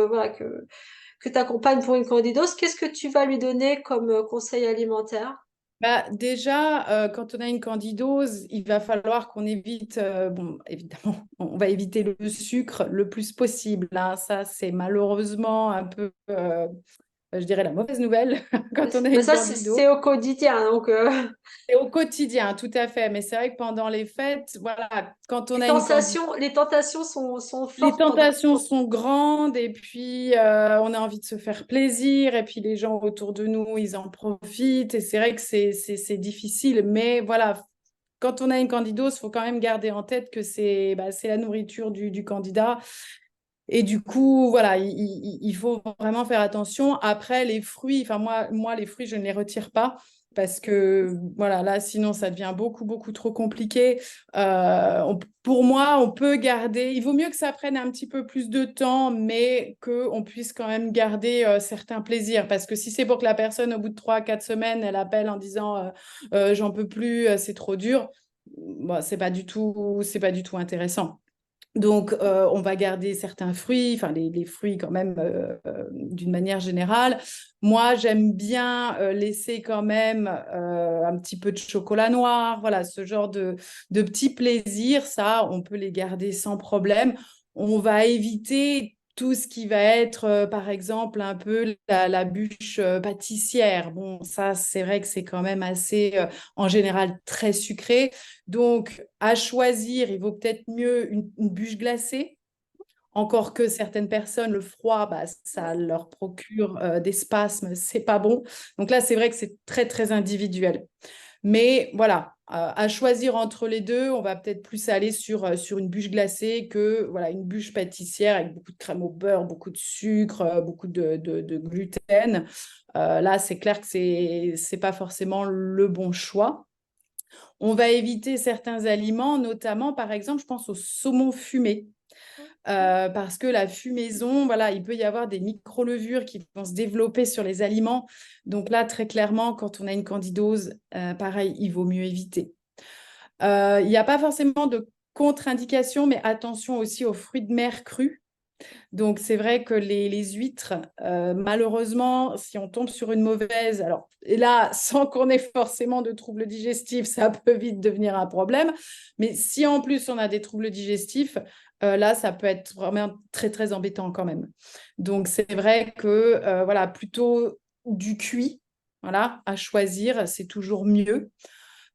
A: voilà, que tu accompagnes pour une candidose, qu'est-ce que tu vas lui donner comme conseil alimentaire?
B: Bah, déjà, quand on a une candidose, il va falloir qu'on évite, bon, évidemment, on va éviter le sucre le plus possible, hein. Ça, c'est malheureusement un peu, je dirais, la mauvaise nouvelle quand on a
A: Mais
B: une
A: ça,
B: candidose.
A: c'est au quotidien. Donc,
B: Et au quotidien, tout à fait. Mais c'est vrai que pendant les fêtes, voilà, quand on
A: les
B: a une candidose,
A: tentations sont
B: les
A: fortes pendant.
B: tentations sont grandes et puis on a envie de se faire plaisir et puis les gens autour de nous, ils en profitent et c'est vrai que c'est difficile. Mais voilà, quand on a une candidose, il faut quand même garder en tête que c'est la nourriture du candidat Et du coup, voilà, il faut vraiment faire attention. Après, les fruits, enfin moi, les fruits, je ne les retire pas parce que, voilà, là, sinon, ça devient beaucoup, beaucoup trop compliqué. Pour moi, on peut garder, il vaut mieux que ça prenne un petit peu plus de temps, mais qu'on puisse quand même garder certains plaisirs. Parce que si c'est pour que la personne, au bout de 3, 4 semaines, elle appelle en disant j'en peux plus, c'est trop dur, bon, c'est pas du tout intéressant. Donc, on va garder certains fruits, enfin les fruits quand même d'une manière générale. Moi, j'aime bien laisser quand même un petit peu de chocolat noir, voilà, ce genre de petits plaisirs, ça, on peut les garder sans problème. On va éviter tout ce qui va être, par exemple, un peu la bûche pâtissière. Bon, ça, c'est vrai que c'est quand même assez, en général, très sucré. Donc, à choisir, il vaut peut-être mieux une bûche glacée. Encore que certaines personnes, le froid, bah, ça leur procure des spasmes, c'est pas bon. Donc là, c'est vrai que c'est très, très individuel. Mais voilà, à choisir entre les deux, on va peut-être plus aller sur une bûche glacée que voilà, une bûche pâtissière avec beaucoup de crème au beurre, beaucoup de sucre, beaucoup de gluten. Là, c'est clair que c'est pas forcément le bon choix. On va éviter certains aliments, notamment, par exemple, je pense au saumon fumé. Parce que la fumaison, voilà, il peut y avoir des micro-levures qui vont se développer sur les aliments. Donc là, très clairement, quand on a une candidose, pareil, il vaut mieux éviter. Il n'y a pas forcément de contre-indication, mais attention aussi aux fruits de mer crus. Donc, c'est vrai que les huîtres, malheureusement, si on tombe sur une mauvaise, alors, et là, sans qu'on ait forcément de troubles digestifs, ça peut vite devenir un problème. Mais si en plus on a des troubles digestifs, là, ça peut être vraiment très, très embêtant quand même. Donc, c'est vrai que, voilà, plutôt du cuit, voilà, à choisir, c'est toujours mieux.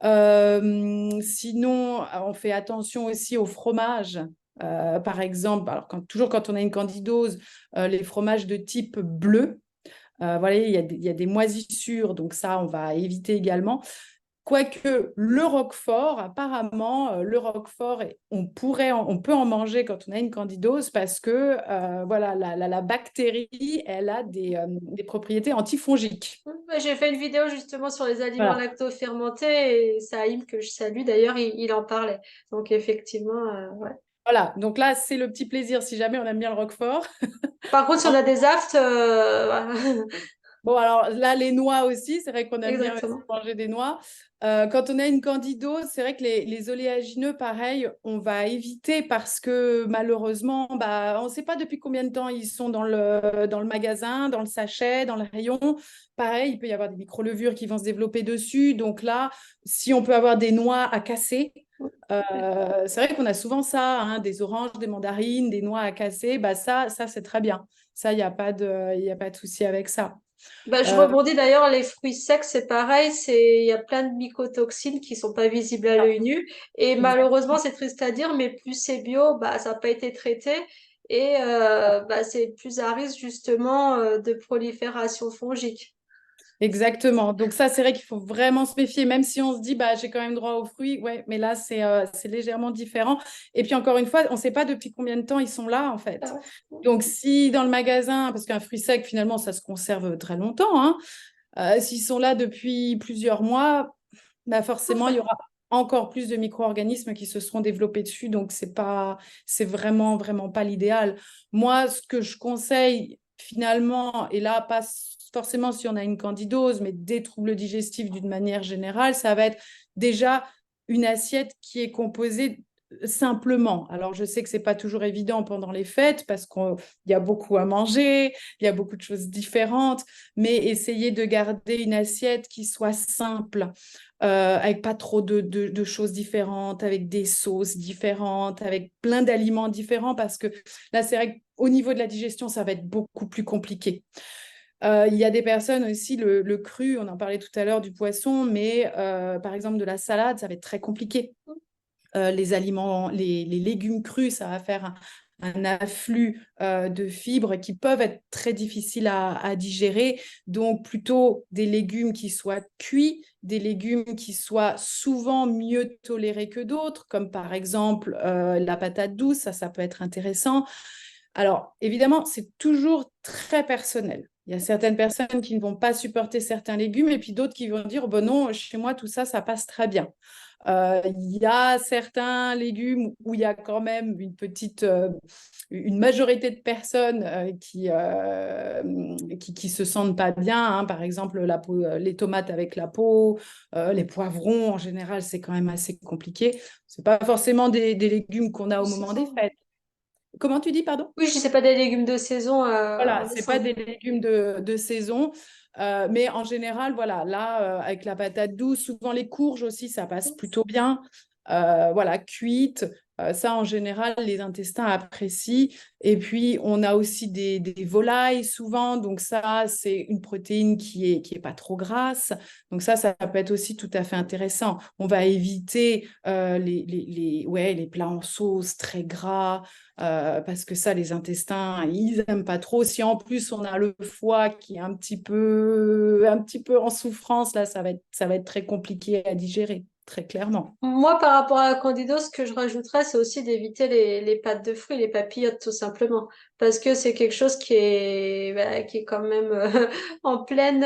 B: Sinon, on fait attention aussi au fromage. Par exemple, alors toujours quand on a une candidose, les fromages de type bleu, voilà, il y a des moisissures, donc ça, on va éviter également. Quoique le roquefort, apparemment, le roquefort, on peut en manger quand on a une candidose parce que voilà, la bactérie, elle a des propriétés antifongiques.
A: J'ai fait une vidéo justement sur les aliments
B: Voilà.
A: lacto-fermentés et Saïm, que je salue d'ailleurs, il en parlait. Donc effectivement, ouais.
B: Voilà, donc là, c'est le petit plaisir si jamais on aime bien le roquefort.
A: Par contre, si on a des aftes, voilà.
B: Bon, alors là, les noix aussi, c'est vrai qu'on aime bien aussi
A: Exactement.
B: manger des noix. Quand on a une candidose, c'est vrai que les oléagineux, pareil, on va éviter parce que malheureusement, bah, on ne sait pas depuis combien de temps ils sont dans le magasin, dans le sachet, dans le rayon. Pareil, il peut y avoir des micro-levures qui vont se développer dessus. Donc là, si on peut avoir des noix à casser, c'est vrai qu'on a souvent ça, hein, des oranges, des mandarines, des noix à casser, bah ça c'est très bien. Ça, il y a pas de souci avec ça.
A: Bah, je
B: Euh,
A: rebondis d'ailleurs, les fruits secs, c'est pareil, il y a plein de mycotoxines qui sont pas visibles à l'œil nu. Et malheureusement,
B: exactement.
A: c'est triste à dire, mais plus c'est bio, bah, ça n'a pas été traité. Et bah, c'est plus à risque justement de prolifération fongique.
B: Exactement. Donc ça, c'est vrai qu'il faut vraiment se méfier, même si on se dit, bah, j'ai quand même droit aux fruits. Ouais, mais là, c'est légèrement différent. Et puis encore une fois, on ne sait pas depuis combien de temps ils sont là, en fait.
A: Ah ouais.
B: Donc si dans le magasin, parce qu'un fruit sec, finalement, ça se conserve très longtemps, hein, s'ils sont là depuis plusieurs mois, bah forcément, il y aura encore plus de micro-organismes qui se seront développés dessus. Donc, c'est vraiment, vraiment pas l'idéal. Moi, ce que je conseille finalement, et là, pas forcément si on a une candidose, mais des troubles digestifs d'une manière générale, ça va être déjà une assiette qui est composée simplement. Alors, je sais que c'est pas toujours évident pendant les fêtes parce qu'il y a beaucoup à manger, il y a beaucoup de choses différentes, mais essayer de garder une assiette qui soit simple, avec pas trop de choses différentes, avec des sauces différentes, avec plein d'aliments différents, parce que là, c'est vrai qu'au niveau de la digestion, ça va être beaucoup plus compliqué. Il y a des personnes aussi, le cru, on en parlait tout à l'heure du poisson, mais par exemple de la salade, ça va être très compliqué. Les aliments, les légumes crus, ça va faire un afflux de fibres qui peuvent être très difficiles à digérer. Donc, plutôt des légumes qui soient cuits, des légumes qui soient souvent mieux tolérés que d'autres, comme par exemple la patate douce, ça peut être intéressant. Alors, évidemment, c'est toujours très personnel. Il y a certaines personnes qui ne vont pas supporter certains légumes et puis d'autres qui vont dire, bon non, chez moi, tout ça, ça passe très bien. Il y a certains légumes où il y a quand même une majorité de personnes qui se sentent pas bien, hein. Par exemple, les tomates avec la peau, les poivrons, en général, c'est quand même assez compliqué. C'est pas forcément des légumes qu'on a
A: De
B: au moment des
A: saison.
B: fêtes. Comment tu dis, pardon?
A: Oui, je sais pas des légumes de saison
B: Voilà,
A: en
B: c'est pas
A: décembre.
B: des légumes de saison, mais en général, voilà, là, avec la patate douce, souvent les courges aussi, ça passe plutôt bien. Voilà, cuites, ça en général, les intestins apprécient. Et puis, on a aussi des volailles souvent, donc ça, c'est une protéine qui est pas trop grasse. Donc ça peut être aussi tout à fait intéressant. On va éviter ouais, les plats en sauce très gras. Parce que ça, les intestins, ils n'aiment pas trop. Si en plus on a le foie qui est un petit peu en souffrance, là, ça va être très compliqué à digérer, très clairement.
A: Moi, par rapport à la candidose, ce que je rajouterais, c'est aussi d'éviter les pâtes de fruits, les papillotes, tout simplement. Parce que c'est quelque chose qui est quand même en pleine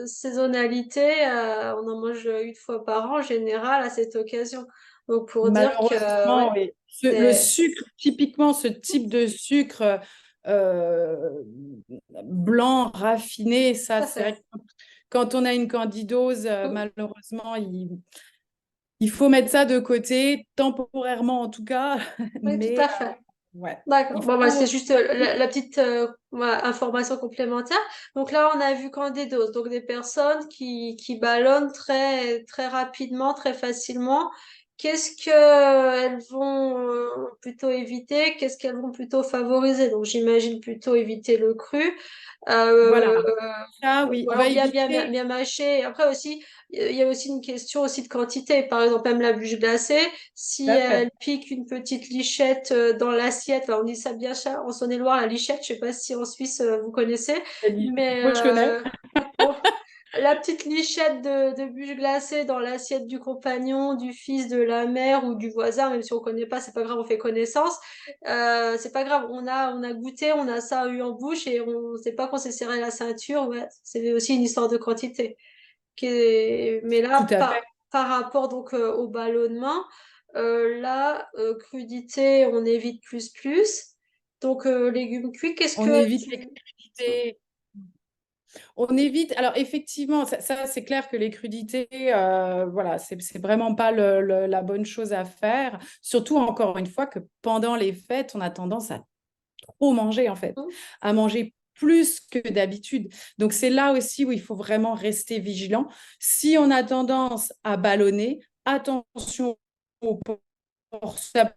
A: saisonnalité. On en mange une fois par an, en général, à cette occasion. Donc, pour dire que,
B: Malheureusement,
A: ouais,
B: oui. Le
A: c'est
B: sucre, typiquement ce type de sucre euh, blanc, raffiné, ça,
A: tout à
B: c'est vrai
A: fait.
B: que quand on a une candidose,
A: Mm.
B: malheureusement, il faut mettre ça de côté, temporairement en tout cas,
A: Oui, tout
B: mais
A: à fait.
B: ouais, il
A: D'accord. Bon, bah, c'est
B: faut.
A: juste la petite information complémentaire. Donc là, on a vu candidose, donc des personnes qui ballonnent très, très rapidement, très facilement. Qu'est-ce qu'elles vont plutôt éviter? Qu'est-ce qu'elles vont plutôt favoriser? Donc j'imagine plutôt éviter le cru.
B: Voilà,
A: Euh,
B: ça, oui,
A: ou
B: on
A: alors
B: va
A: bien
B: éviter.
A: mâcher. Et après aussi, il y a aussi une question aussi de quantité. Par exemple, même la bûche glacée,
B: Tout
A: si
B: à fait.
A: elle pique une petite lichette dans l'assiette, enfin, on dit ça bien cher en Saône-et-Loire, la lichette, je sais pas si en Suisse vous connaissez, mais
B: Moi, je connais.
A: bon, la petite lichette de bûche glacée dans l'assiette du compagnon, du fils, de la mère ou du voisin, même si on connaît pas, c'est pas grave, on fait connaissance. C'est pas grave, on a goûté, on a ça eu en bouche et on sait pas qu'on s'est serré la ceinture. Ouais, c'est aussi une histoire de quantité. Mais
B: Tout
A: là,
B: à fait.
A: par rapport donc au ballonnement, là, crudité, on évite plus plus. Donc légumes cuits, qu'est-ce
B: On
A: que
B: évite les
A: tu...
B: crudités. On évite. Alors, effectivement, ça, c'est clair que les crudités, voilà, c'est vraiment pas la bonne chose à faire. Surtout, encore une fois, que pendant les fêtes, on a tendance à trop manger, en fait, à manger plus que d'habitude. Donc, c'est là aussi où il faut vraiment rester vigilant. Si on a tendance à ballonner, attention aux portions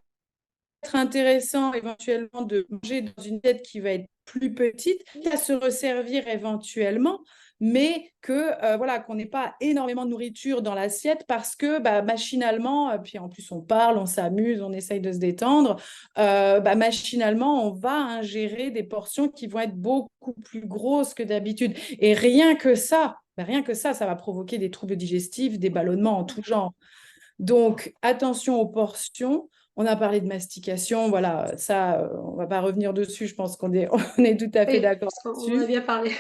B: être intéressant éventuellement de manger dans une tête qui va être plus petite, à se resservir éventuellement, mais que voilà, qu'on n'ait pas énormément de nourriture dans l'assiette parce que bah, machinalement, puis en plus on parle, on s'amuse, on essaye de se détendre, bah, machinalement on va ingérer des portions qui vont être beaucoup plus grosses que d'habitude. Et rien que ça, bah, rien que ça va provoquer des troubles digestifs, des ballonnements en tout genre. Donc, attention aux portions. On a parlé de mastication, voilà, ça, on ne va pas revenir dessus, je pense qu'on est, on est tout à fait
A: Oui,
B: d'accord
A: parce qu'on en a
B: là-dessus.
A: bien parlé.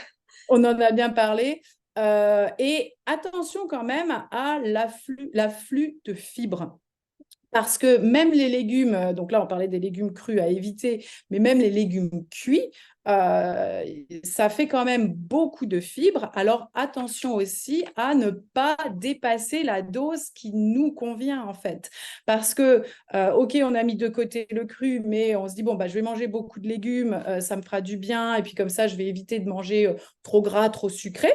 B: On en a bien parlé. Et attention quand même à l'afflux de fibres. Parce que même les légumes, donc là on parlait des légumes crus à éviter, mais même les légumes cuits, euh, ça fait quand même beaucoup de fibres. Alors attention aussi à ne pas dépasser la dose qui nous convient en fait. Parce que, ok, on a mis de côté le cru, mais on se dit, bon, bah, je vais manger beaucoup de légumes, ça me fera du bien, et puis comme ça, je vais éviter de manger trop gras, trop sucré.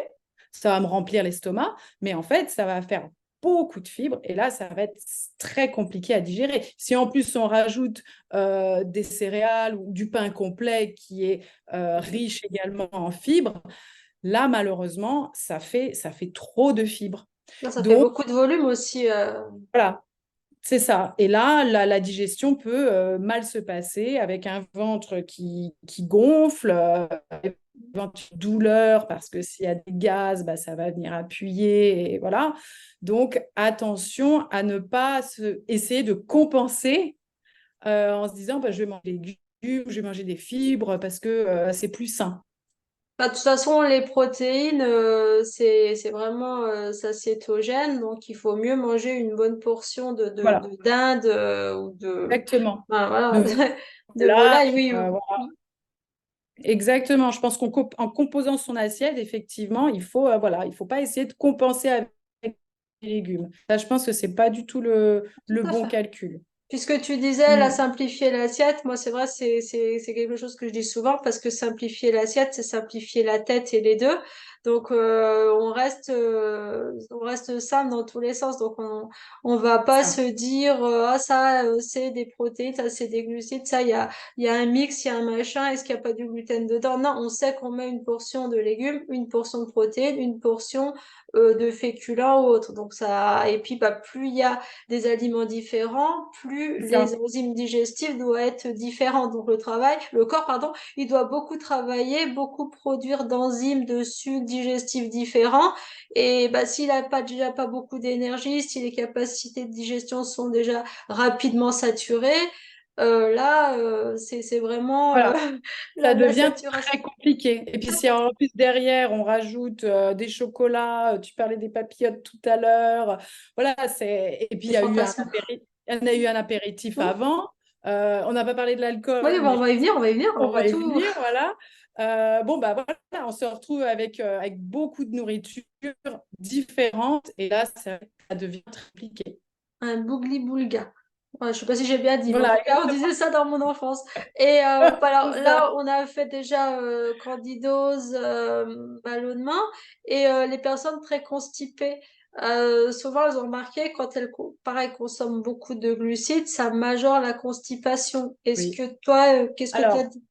B: Ça va me remplir l'estomac, mais en fait, ça va faire beaucoup de fibres et là, ça va être très compliqué à digérer. Si en plus on rajoute des céréales ou du pain complet qui est riche également en fibres, là, malheureusement, ça fait trop de fibres.
A: Là, ça fait
B: Donc,
A: beaucoup de volume aussi.
B: voilà, c'est ça. Et là, la digestion peut mal se passer avec un ventre qui gonfle, douleur parce que s'il y a des gaz, bah, ça va venir appuyer. Et voilà. Donc, attention à ne pas essayer de compenser en se disant bah, je vais manger des légumes je vais manger des fibres parce que c'est plus sain.
A: Bah, de toute façon, les protéines, c'est vraiment satiétogène, donc il faut mieux manger une bonne portion
B: Voilà,
A: de dinde ou
B: exactement.
A: ben,
B: De
A: voilà, de
B: volaille,
A: volaille, oui.
B: voilà. Exactement. Je pense en composant son assiette, effectivement, voilà, il faut pas essayer de compenser avec les légumes. Là, je pense que c'est pas du tout
A: Tout
B: le
A: à
B: bon
A: fait.
B: calcul.
A: Puisque tu disais la
B: Mm.
A: simplifier l'assiette, moi c'est vrai, c'est quelque chose que je dis souvent parce que simplifier l'assiette, c'est simplifier la tête et les deux. Donc on reste simple dans tous les sens. Donc on va pas se
B: Ça.
A: dire ah ça c'est des protéines, ça c'est des glucides, ça il y a un mix, il y a un machin, est-ce qu'il y a pas du gluten dedans? Non, on sait qu'on met une portion de légumes, une portion de protéines, une portion de féculents ou autre. Donc ça et puis bah plus il y a des aliments différents, plus
B: C'est
A: les
B: ça.
A: enzymes digestives doivent être différentes. Donc le corps, pardon, il doit beaucoup travailler, beaucoup produire d'enzymes, de sucs digestifs différents. Et bah, s'il n'a pas déjà pas beaucoup d'énergie, si les capacités de digestion sont déjà rapidement saturées, c'est vraiment
B: Voilà. Ça
A: la
B: devient
A: saturation.
B: très compliqué. Et puis si en plus derrière on rajoute des chocolats, tu parlais des papillotes tout à l'heure, voilà, et puis
A: Les fantasmes.
B: il y en a eu un apéritif
A: Hmm.
B: avant. On n'a pas parlé de
A: Oui,
B: l'alcool,
A: bah,
B: mais
A: on va y venir,
B: on
A: on va
B: va y
A: tout.
B: venir, voilà. Bon, bah voilà, on se retrouve avec beaucoup de nourriture différente et là, ça devient très compliqué.
A: Un bougli-boulga. Ouais, je sais pas si j'ai bien dit, mais en
B: Voilà,
A: tout cas, on disait ça dans mon enfance. Et alors,
B: c'est ça.
A: là, on a fait déjà candidose, ballonnement, et les personnes très constipées, souvent, elles ont remarqué quand elles, pareil, consomment beaucoup de glucides, ça majore la constipation. Est-ce
B: Oui.
A: que toi, qu'est-ce que tu as
B: Alors,
A: dit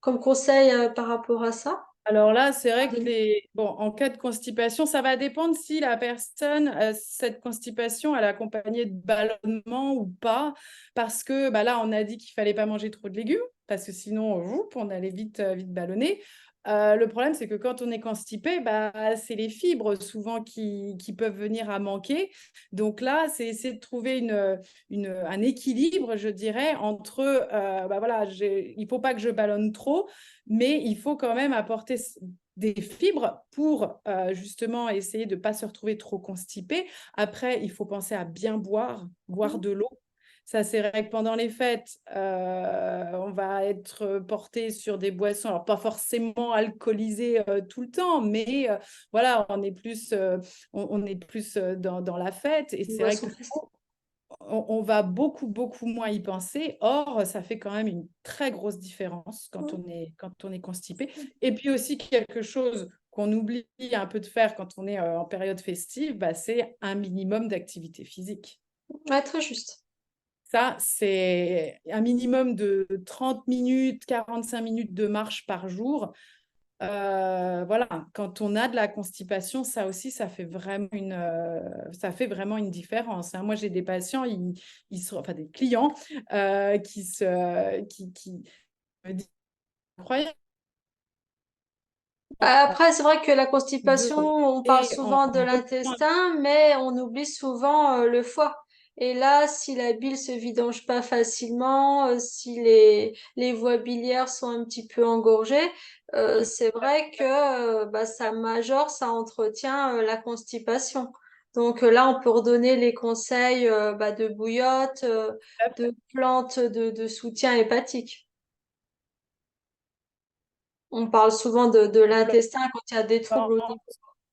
A: comme conseil par rapport à ça?
B: Alors là, c'est vrai que
A: Pardon.
B: bon, en cas de constipation, ça va dépendre si la personne, cette constipation, elle est accompagnée de ballonnement ou pas. Parce que bah là, on a dit qu'il fallait pas manger trop de légumes, parce que sinon, on allait vite ballonner. Le problème, c'est que quand on est constipé, bah, c'est les fibres souvent qui peuvent venir à manquer. Donc là, c'est essayer de trouver un équilibre, je dirais, entre, bah voilà, il faut pas que je ballonne trop, mais il faut quand même apporter des fibres pour justement essayer de ne pas se retrouver trop constipé. Après, il faut penser à bien boire de l'eau. Ça, c'est vrai que pendant les fêtes, on va être porté sur des boissons, alors pas forcément alcoolisées tout le temps, mais voilà, on est plus dans la fête. Et
A: Une
B: c'est vrai
A: boisson
B: que
A: festive.
B: on va beaucoup moins y penser. Or, ça fait quand même une très grosse différence quand on est constipé. Et puis aussi, quelque chose qu'on oublie un peu de faire quand on est en période festive, bah, c'est un minimum d'activité physique.
A: Ouais, très juste.
B: Ça, c'est un minimum de 30 minutes, 45 minutes de marche par jour. Voilà, quand on a de la constipation, ça aussi, ça fait vraiment une différence, hein. Moi, j'ai des patients, enfin des clients qui me disent incroyable
A: Après, c'est vrai que la
B: de
A: constipation, on parle
B: et
A: souvent de
B: en reprenant.
A: l'intestin, mais on oublie souvent le foie. Et là, si la bile se vidange pas facilement, si les voies biliaires sont un petit peu engorgées, c'est vrai que bah, ça majore, ça entretient la constipation. Donc là, on peut redonner les conseils bah, de bouillotte, de plantes de soutien hépatique. On parle souvent de l'intestin quand il y a des troubles au niveau.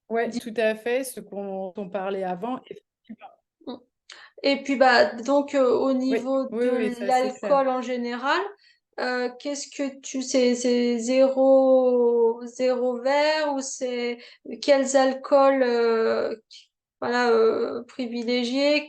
B: Ouais, tout à fait, ce qu'on parlait avant. Effectivement.
A: Et puis bah donc au
B: Oui,
A: niveau
B: oui, oui,
A: de
B: ça c'est clair.
A: l'alcool en général, qu'est-ce que c'est zéro verre ou c'est quels alcools voilà privilégiés,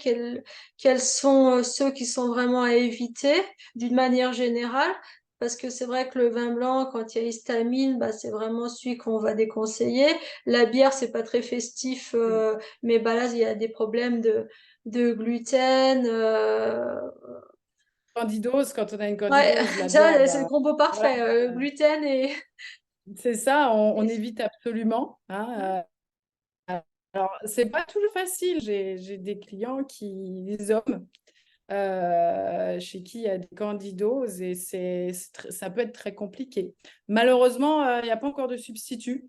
A: quels sont ceux qui sont vraiment à éviter d'une manière générale? Parce que c'est vrai que le vin blanc, quand il y a histamine, bah, c'est vraiment celui qu'on va déconseiller. La bière, c'est pas très festif,
B: Oui.
A: mais bah, là, il y a des problèmes de gluten.
B: Candidose, quand on a une
A: Ouais,
B: candidose, la bière,
A: ça, c'est le
B: bah,
A: combo
B: voilà,
A: parfait. Gluten et...
B: c'est ça, on
A: et-
B: évite absolument, hein. Alors, c'est pas toujours facile. J'ai des clients des hommes chez qui il y a des candidoses et ça peut être très compliqué. Malheureusement, il n'y a pas encore de substitut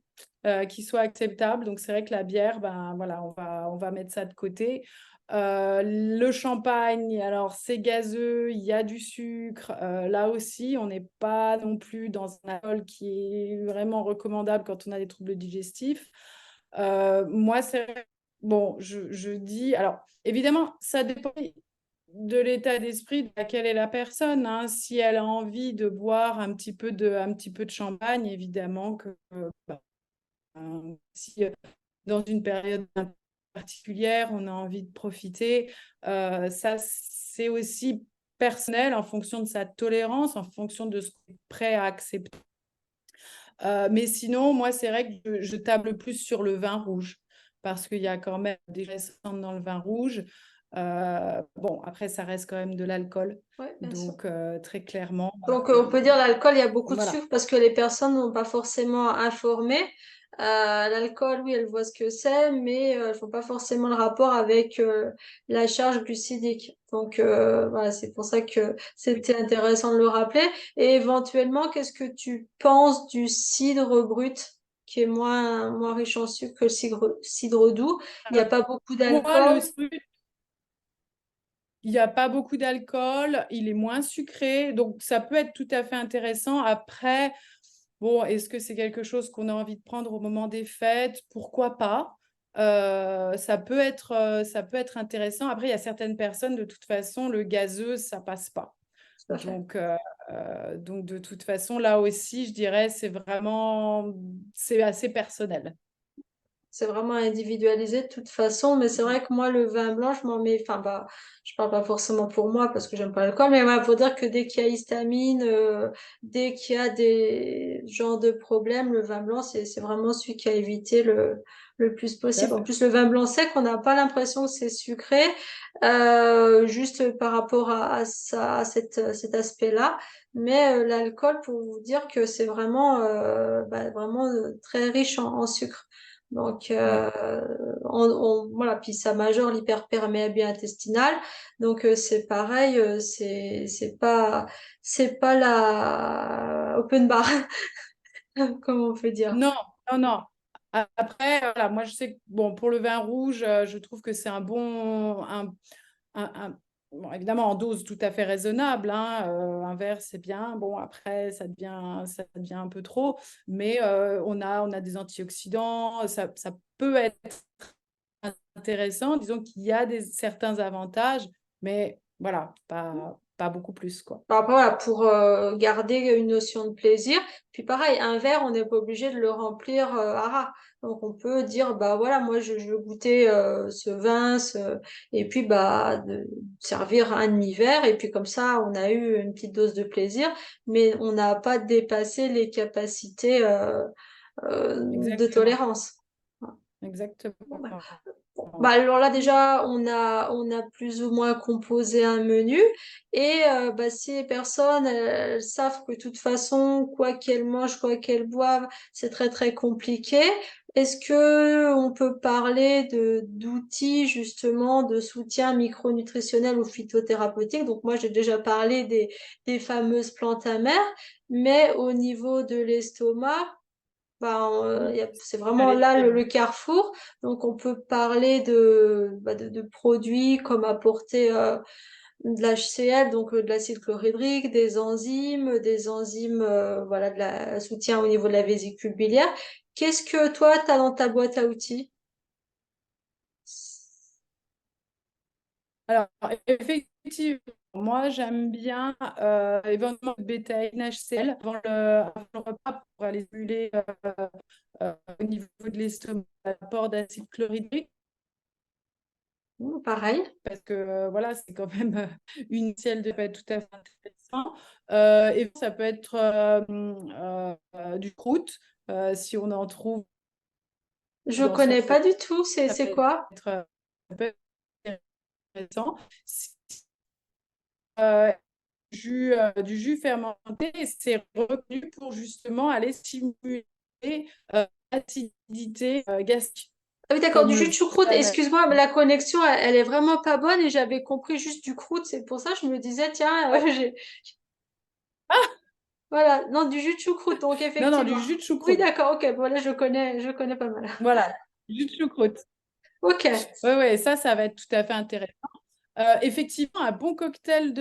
B: qui soit acceptable. Donc, c'est vrai que la bière, ben, voilà, on va mettre ça de côté. Le champagne, alors c'est gazeux, il y a du sucre. Là aussi, on n'est pas non plus dans un alcool qui est vraiment recommandable quand on a des troubles digestifs. Moi, c'est bon, je dis, alors évidemment, ça dépend de l'état d'esprit de laquelle est la personne. Hein. Si elle a envie de boire un petit peu de champagne, évidemment que bah, si dans une période particulière, on a envie de profiter, ça c'est aussi personnel en fonction de sa tolérance, en fonction de ce qu'on est prêt à accepter. Mais sinon, moi, c'est vrai que je table plus sur le vin rouge parce qu'il y a quand même des graisses dans le vin rouge. Bon, après, ça reste quand même de l'alcool.
A: Ouais, bien sûr.
B: Donc, très clairement,
A: Donc, on peut dire l'alcool, il y a beaucoup de
B: voilà.
A: sucre parce que les personnes n'ont pas forcément informé. L'alcool, oui, elles voient ce que c'est, mais elles font pas forcément le rapport avec la charge glucidique. Donc, voilà, c'est pour ça que c'était intéressant de le rappeler. Et éventuellement, qu'est-ce que tu penses du cidre brut, qui est moins riche en sucre que le cidre doux? Il n'y a pas beaucoup
B: Moi, le
A: d'alcool.
B: truc, il n'y a pas beaucoup d'alcool, il est moins sucré, donc ça peut être tout à fait intéressant. Après, bon, est-ce que c'est quelque chose qu'on a envie de prendre au moment des fêtes? Pourquoi pas? Ça peut être intéressant. Après, il y a certaines personnes, de toute façon, le gazeux, ça passe pas.
A: Tout à fait.
B: Donc de toute façon, là aussi, je dirais, c'est assez personnel.
A: C'est vraiment individualisé de toute façon, mais c'est vrai que moi, le vin blanc, je m'en mets, enfin, bah, je parle pas forcément pour moi parce que j'aime pas l'alcool, mais il faut dire que dès qu'il y a histamine, dès qu'il y a des genres de problèmes, le vin blanc, c'est vraiment celui qui a évité le plus
B: Tout à
A: possible. En
B: fait.
A: plus, le vin blanc sec, on n'a pas l'impression que c'est sucré, juste par rapport cet aspect-là. Mais l'alcool, pour vous dire que c'est vraiment, vraiment très riche en sucre. Donc,
B: Ouais.
A: voilà, puis ça majeure l'hyperperméabilité intestinale. Donc, c'est pareil, c'est pas la open bar, comme on peut dire.
B: Non, non, non. Après, voilà, moi je sais que bon, pour le vin rouge, je trouve que c'est un bon, bon, évidemment en dose tout à fait raisonnable. Hein, un verre, c'est bien. Bon, après, ça devient un peu trop. Mais on a des antioxydants. Ça peut être intéressant. Disons qu'il y a certains avantages, mais voilà, pas beaucoup plus, quoi.
A: Par rapport à pour garder une notion de plaisir. Puis pareil, un verre, on n'est pas obligé de le remplir à ras. Donc on peut dire, bah voilà, moi je veux goûter ce vin, et puis bah de servir un demi-verre, et puis comme ça, on a eu une petite dose de plaisir, mais on n'a pas dépassé les capacités de
B: Exactement.
A: tolérance. Bon,
B: Exactement.
A: bah, bah alors là déjà on a plus ou moins composé un menu et bah, si les personnes elles savent que de toute façon quoi qu'elles mangent, quoi qu'elles boivent, c'est très très compliqué. Est-ce que on peut parler de d'outils justement de soutien micronutritionnel ou phytothérapeutique? Donc moi j'ai déjà parlé des fameuses plantes amères, mais au niveau de l'estomac bah, c'est vraiment
B: Allez
A: là
B: dire.
A: le carrefour. Donc, on peut parler de produits comme apporter de l'HCl, donc de l'acide chlorhydrique, des enzymes voilà, de la soutien au niveau de la vésicule biliaire. Qu'est-ce que toi, tu as dans ta boîte à outils?
B: Alors, effectivement, moi, j'aime bien éventuellement le bêta-NHCl avant le repas pour aller stimuler au niveau de l'estomac l'apport d'acide chlorhydrique
A: Pareil.
B: parce que voilà, c'est quand même une ciel de peut être tout à fait intéressant. Et ça peut être du croûte si on en trouve
A: Je
B: dans son
A: connais pas
B: fait.
A: du tout.
B: Ça
A: C'est
B: peut
A: quoi?
B: être, ça peut être intéressant. Euh, du jus fermenté, c'est reconnu pour justement aller stimuler l'acidité gastrique.
A: Ah oui, d'accord, du
B: comme
A: jus
B: le
A: de choucroute.
B: fromage.
A: Excuse-moi, mais la connexion, elle est vraiment pas bonne et j'avais compris juste du croûte. C'est pour ça que je me disais, tiens, voilà, non, du jus de choucroute. Donc,
B: Non, non,
A: effectivement.
B: du jus de
A: Oui,
B: choucroute.
A: d'accord, ok. Voilà, je connais pas mal.
B: Voilà, jus de choucroute.
A: Ok.
B: Oui, oui, ça va être tout à fait intéressant. Effectivement, un bon cocktail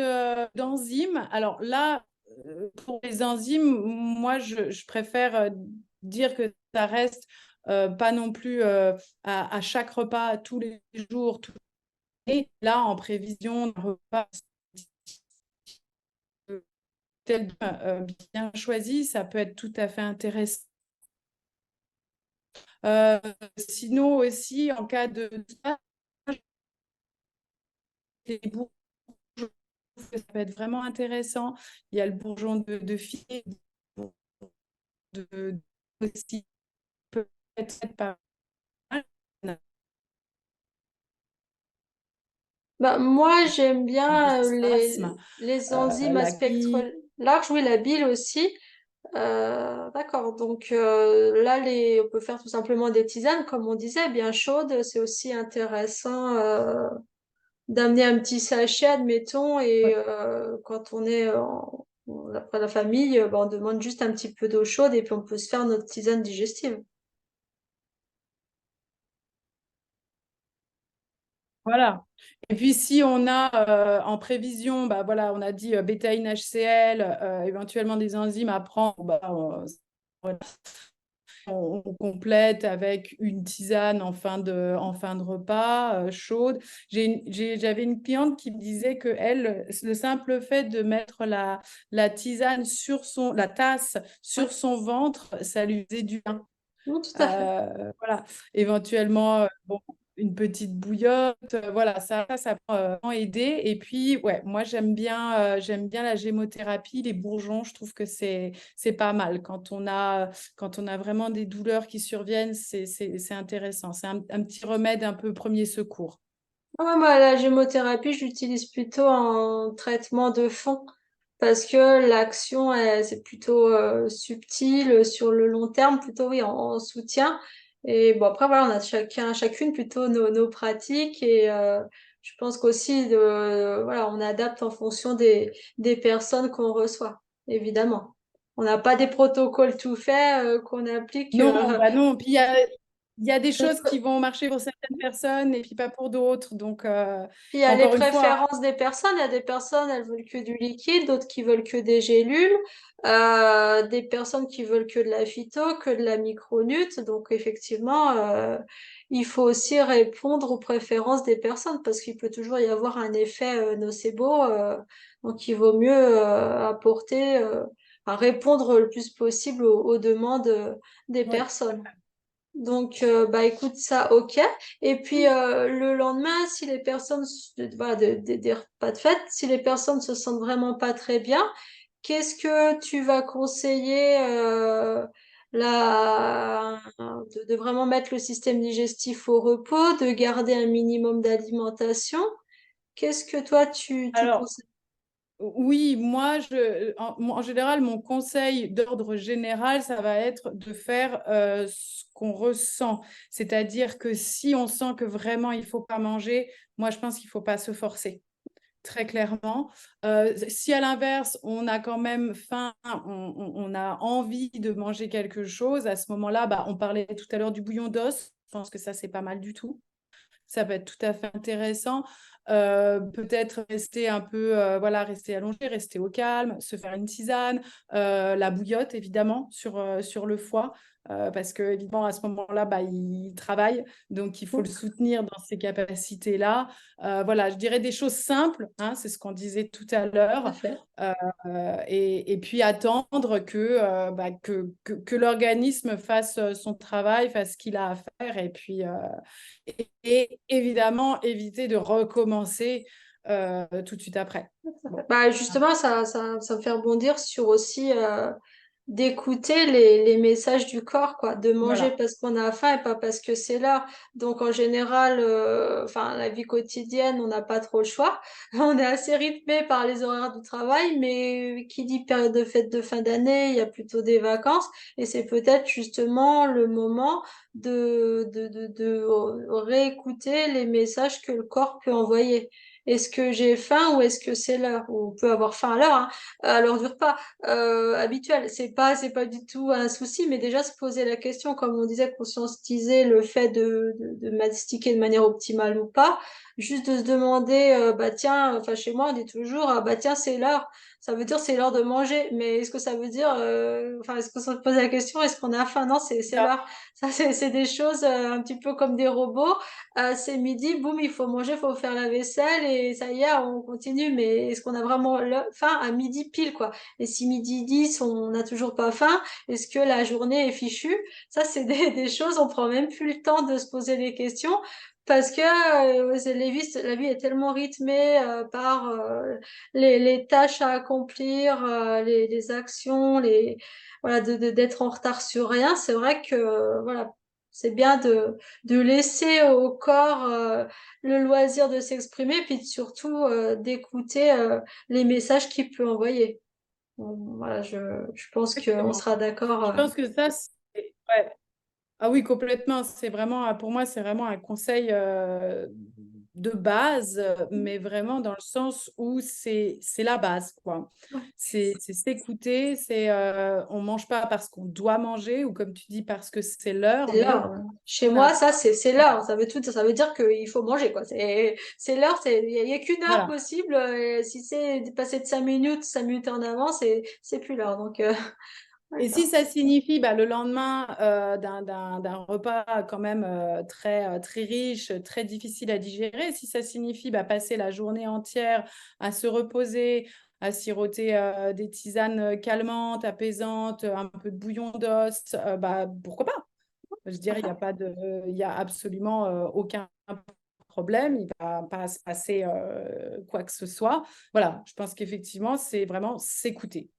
B: d'enzymes. Alors là, pour les enzymes, moi, je préfère dire que ça reste pas non plus à chaque repas, tous les jours, et là, en prévision d'un repas tel bien choisi, ça peut être tout à fait intéressant. Euh, Sinon aussi, en cas de les bourgeons, ça peut être vraiment intéressant. Il y a le bourgeon de figue, de aussi peut être pas mal.
A: Bah, moi, j'aime bien
B: L'asthme,
A: les enzymes à
B: la
A: spectre
B: gly.
A: large, oui, la bile aussi. D'accord. Donc là, on peut faire tout simplement des tisanes, comme on disait, bien chaudes. C'est aussi intéressant d'amener un petit sachet, admettons, et
B: Ouais.
A: quand on est après la famille, bah, on demande juste un petit peu d'eau chaude et puis on peut se faire notre tisane digestive.
B: Voilà. Et puis si on a en prévision, bah voilà, on a dit bêtaïne HCl, éventuellement des enzymes à prendre, bah, voilà, on complète avec une tisane en fin de repas chaude. J'avais une cliente qui me disait que elle, le simple fait de mettre la tisane sur la tasse
A: Ouais,
B: sur son ventre, ça lui faisait du bien.
A: non, tout à fait.
B: Voilà, éventuellement, bon, une petite bouillotte, voilà, ça peut vraiment aider. Et puis, ouais, moi, j'aime bien la gémothérapie, les bourgeons, je trouve que c'est pas mal. Quand on a vraiment des douleurs qui surviennent, c'est intéressant. C'est un petit remède un peu premier secours.
A: Ouais, moi, la gémothérapie, je l'utilise plutôt en traitement de fond parce que l'action, c'est plutôt subtil sur le long terme, plutôt oui, en soutien. Et bon, après, voilà, on a chacune plutôt nos pratiques et je pense qu'aussi, voilà, on adapte en fonction des personnes qu'on reçoit, évidemment. On n'a pas des protocoles tout faits qu'on applique.
B: Non, bah non. Puis il y a des choses qui vont marcher pour certaines personnes et puis pas pour d'autres. Donc,
A: Puis il y a les
B: encore une fois,
A: préférences des personnes. Il y a des personnes, elles veulent que du liquide, d'autres qui veulent que des gélules, des personnes qui veulent que de la phyto, que de la micronute. Donc effectivement, il faut aussi répondre aux préférences des personnes parce qu'il peut toujours y avoir un effet nocebo. Donc il vaut mieux apporter, enfin, répondre le plus possible aux demandes des
B: ouais.
A: personnes. Donc, bah écoute ça, ok. Et puis le lendemain, si les personnes, voilà, des repas de fête, si les personnes se sentent vraiment pas très bien, qu'est-ce que tu vas conseiller de vraiment mettre le système digestif au repos, de garder un minimum d'alimentation? Qu'est-ce que toi tu
B: Alors,
A: conseilles?
B: oui, moi, en général, mon conseil d'ordre général, ça va être de faire ce qu'on ressent. C'est-à-dire que si on sent que vraiment il faut pas manger, moi, je pense qu'il faut pas se forcer. Très clairement. Si à l'inverse, on a quand même faim, on a envie de manger quelque chose, à ce moment-là, bah, on parlait tout à l'heure du bouillon d'os. Je pense que ça, c'est pas mal du tout. Ça peut être tout à fait intéressant. Peut-être rester un peu, voilà, rester allongé, rester au calme, se faire une tisane, la bouillotte évidemment sur le foie, parce que évidemment à ce moment-là, bah, il travaille, donc il faut le soutenir dans ses capacités-là. Voilà, je dirais des choses simples, hein, c'est ce qu'on disait tout à
A: Tout à
B: l'heure.
A: fait.
B: Et puis attendre que l'organisme fasse son travail, fasse ce qu'il a à faire, et puis et évidemment éviter de recommencer tout de suite après. Bon.
A: Bah justement, ça me fait rebondir sur aussi d'écouter les messages du corps, quoi, de manger
B: Voilà.
A: parce qu'on a faim et pas parce que c'est l'heure. Donc en général, enfin la vie quotidienne, on n'a pas trop le choix. On est assez rythmé par les horaires du travail, mais qui dit période de fête de fin d'année, il y a plutôt des vacances et c'est peut-être justement le moment de réécouter les messages que le corps peut envoyer. Est-ce que j'ai faim ou est-ce que c'est l'heure? Ou on peut avoir faim à l'heure du repas habituel. C'est pas du tout un souci, mais déjà se poser la question, comme on disait, conscientiser le fait de mastiquer de manière optimale ou pas. Juste de se demander, bah tiens, enfin chez moi on dit toujours, ah bah tiens c'est l'heure. Ça veut dire c'est l'heure de manger, mais est-ce que ça veut dire, enfin est-ce qu'on se pose la question, est-ce qu'on a faim? Non, c'est
B: Ça.
A: l'heure. Ça c'est des choses un petit peu comme des robots. C'est midi, boum, il faut manger, il faut faire la vaisselle et ça y est, on continue. Mais est-ce qu'on a vraiment faim à midi pile quoi? Et si midi 10, on n'a toujours pas faim, est-ce que la journée est fichue? Ça, c'est des choses, on prend même plus le temps de se poser des questions parce que la vie est tellement rythmée par les tâches à accomplir, les actions, voilà, d'être en retard sur rien. C'est vrai que voilà, c'est bien de laisser au corps le loisir de s'exprimer, puis surtout d'écouter les messages qu'il peut envoyer. Bon, voilà, je pense qu'on
B: Exactement.
A: sera d'accord.
B: Je pense que ça, c'est... ouais. Ah oui, complètement. C'est vraiment, pour moi, c'est vraiment un conseil de base, mais vraiment dans le sens où c'est la base, quoi.
A: Ouais,
B: C'est s'écouter, on mange pas parce qu'on doit manger ou comme tu dis parce que c'est l'heure,
A: c'est
B: mais
A: l'heure. Ouais. Chez
B: on
A: moi,
B: a,
A: ça, c'est
B: voilà,
A: l'heure. Ça veut dire qu'il faut manger, quoi. C'est l'heure, il y a qu'une heure
B: voilà.
A: possible. Si c'est passé de 5 minutes en avant, c'est plus l'heure. Donc,
B: Et
A: d'accord.
B: si ça signifie bah, le lendemain d'un repas quand même très riche, très difficile à digérer, si ça signifie bah, passer la journée entière à se reposer, à siroter des tisanes calmantes, apaisantes, un peu de bouillon d'os, bah, pourquoi pas? Je dirais, il y a absolument aucun problème, il ne va pas se passer quoi que ce soit. Voilà, je pense qu'effectivement, c'est vraiment s'écouter.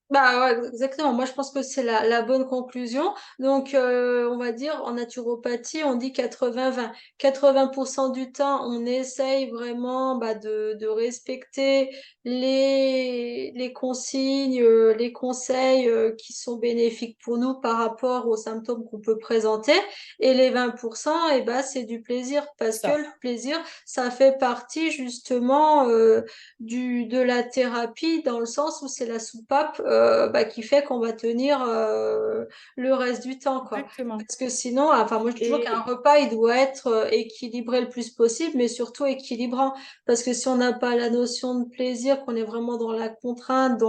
A: Bah ouais, exactement. Moi, je pense que c'est la bonne conclusion. Donc, on va dire en naturopathie, on dit 80-20. 80% du temps, on essaye vraiment bah, de respecter les consignes, les conseils qui sont bénéfiques pour nous par rapport aux symptômes qu'on peut présenter. Et les 20%, eh ben, c'est du plaisir parce que
B: Ça,
A: le plaisir, ça fait partie justement de la thérapie dans le sens où c'est la soupape bah, qui fait qu'on va tenir le reste du temps, quoi.
B: exactement.
A: Parce que sinon, enfin, moi je dis toujours qu'un
B: Et
A: repas, il doit être équilibré le plus possible, mais surtout équilibrant. Parce que si on n'a pas la notion de plaisir, qu'on est vraiment dans la contrainte,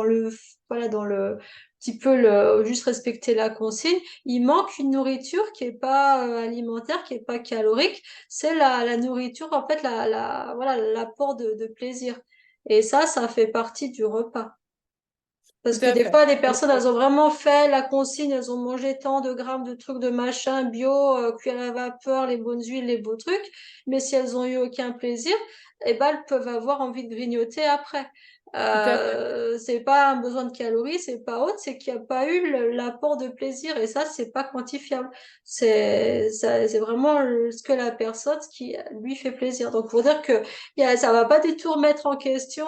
A: voilà, dans le petit peu juste respecter la consigne, il manque une nourriture qui est pas alimentaire, qui est pas calorique. C'est la nourriture, en fait, voilà, l'apport de plaisir. Et ça fait partie du repas. Parce
B: tout
A: que
B: à
A: des
B: fait.
A: fois, des
B: Et
A: personnes, elles ont vraiment fait la consigne, elles ont mangé tant de grammes de trucs de machin bio, cuit à la vapeur, les bonnes huiles, les beaux trucs. Mais si elles ont eu aucun plaisir, eh ben, elles peuvent avoir envie de grignoter après.
B: tout à fait.
A: C'est pas un besoin de calories, c'est pas autre, c'est qu'il n'y a pas eu l'apport de plaisir. Et ça, c'est pas quantifiable. C'est vraiment ce que la personne, ce qui lui fait plaisir. Donc, pour dire que ça va pas du tout remettre en question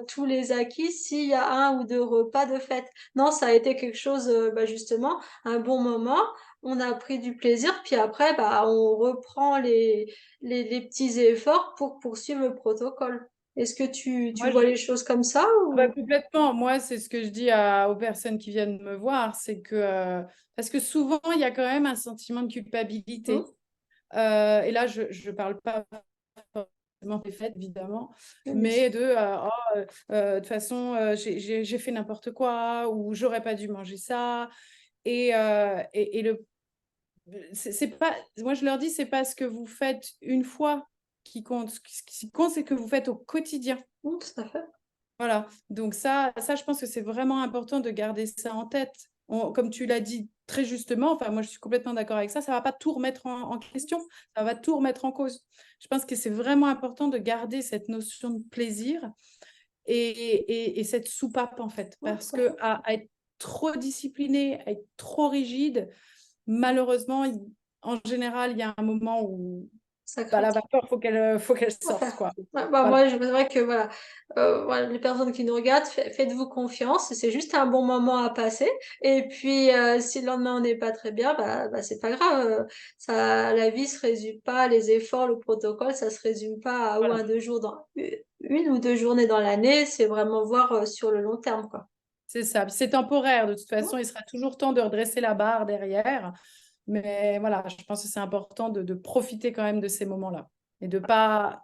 A: tous les acquis s'il y a un ou deux repas de fête. Non, ça a été quelque chose, bah, justement, un bon moment. On a pris du plaisir, puis après, bah, on reprend les petits efforts pour poursuivre le protocole. Est-ce que tu
B: Moi,
A: vois les choses comme ça
B: bah,
A: ou...
B: complètement. Moi, c'est ce que je dis aux personnes qui viennent me voir, c'est que parce que souvent, il y a quand même un sentiment de
A: Hmm.
B: culpabilité. Et là, je ne parle pas forcément des fêtes, évidemment, mais de toute façon, j'ai fait n'importe quoi ou j'aurais pas dû manger ça. Et c'est pas, moi, je leur dis, c'est pas ce que vous faites une fois qui compte. Ce qui compte, c'est que vous faites au quotidien.
A: Tout à fait.
B: Voilà, donc ça, je pense que c'est vraiment important de garder ça en tête. Comme tu l'as dit très justement, enfin moi je suis complètement d'accord avec ça, ça ne va pas tout remettre en question, ça va tout remettre en cause. Je pense que c'est vraiment important de garder cette notion de plaisir et cette soupape en fait,
A: Ouais,
B: parce
A: tout à fait.
B: que à être trop disciplinée, à être trop rigide, malheureusement, en général, il y a un moment où
A: Ça
B: bah, la
A: craque.
B: vapeur, faut qu'elle sorte,
A: Enfin,
B: quoi.
A: ouais, bah,
B: Voilà.
A: moi, c'est vrai que voilà, voilà, les personnes qui nous regardent, faites-vous confiance, c'est juste un bon moment à passer. Et puis, si le lendemain on n'est pas très bien, bah, c'est pas grave. Ça, la vie se résume pas, les efforts, le protocole, ça se résume pas à
B: Voilà.
A: 1 ou 2 jours une ou 2 journées dans l'année. C'est vraiment voir sur le long terme, quoi.
B: C'est ça. Puis c'est temporaire. De toute façon, il sera toujours temps de redresser la barre derrière. Mais voilà, je pense que c'est important de profiter quand même de ces moments-là et de pas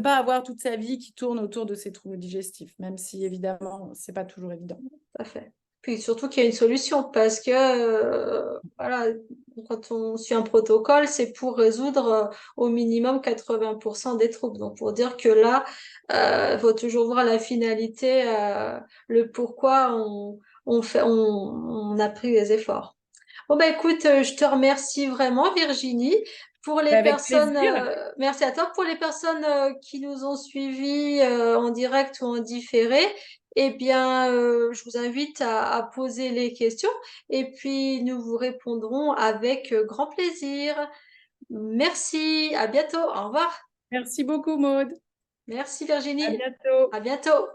B: avoir toute sa vie qui tourne autour de ces troubles digestifs, même si évidemment, c'est pas toujours évident.
A: Tout à fait. Puis surtout qu'il y a une solution parce que voilà, quand on suit un protocole, c'est pour résoudre au minimum 80% des troubles. Donc pour dire que là, il faut toujours voir la finalité, le pourquoi on a pris les efforts. Bon bah écoute, je te remercie vraiment Virginie. Pour les
B: Avec
A: personnes,
B: plaisir.
A: merci à toi. Pour les personnes qui nous ont suivis en direct ou en différé, eh bien, je vous invite à poser les questions et puis nous vous répondrons avec grand plaisir. Merci, à bientôt, au revoir.
B: Merci beaucoup, Maude.
A: Merci
B: À
A: Virginie,
B: bientôt.
A: à bientôt.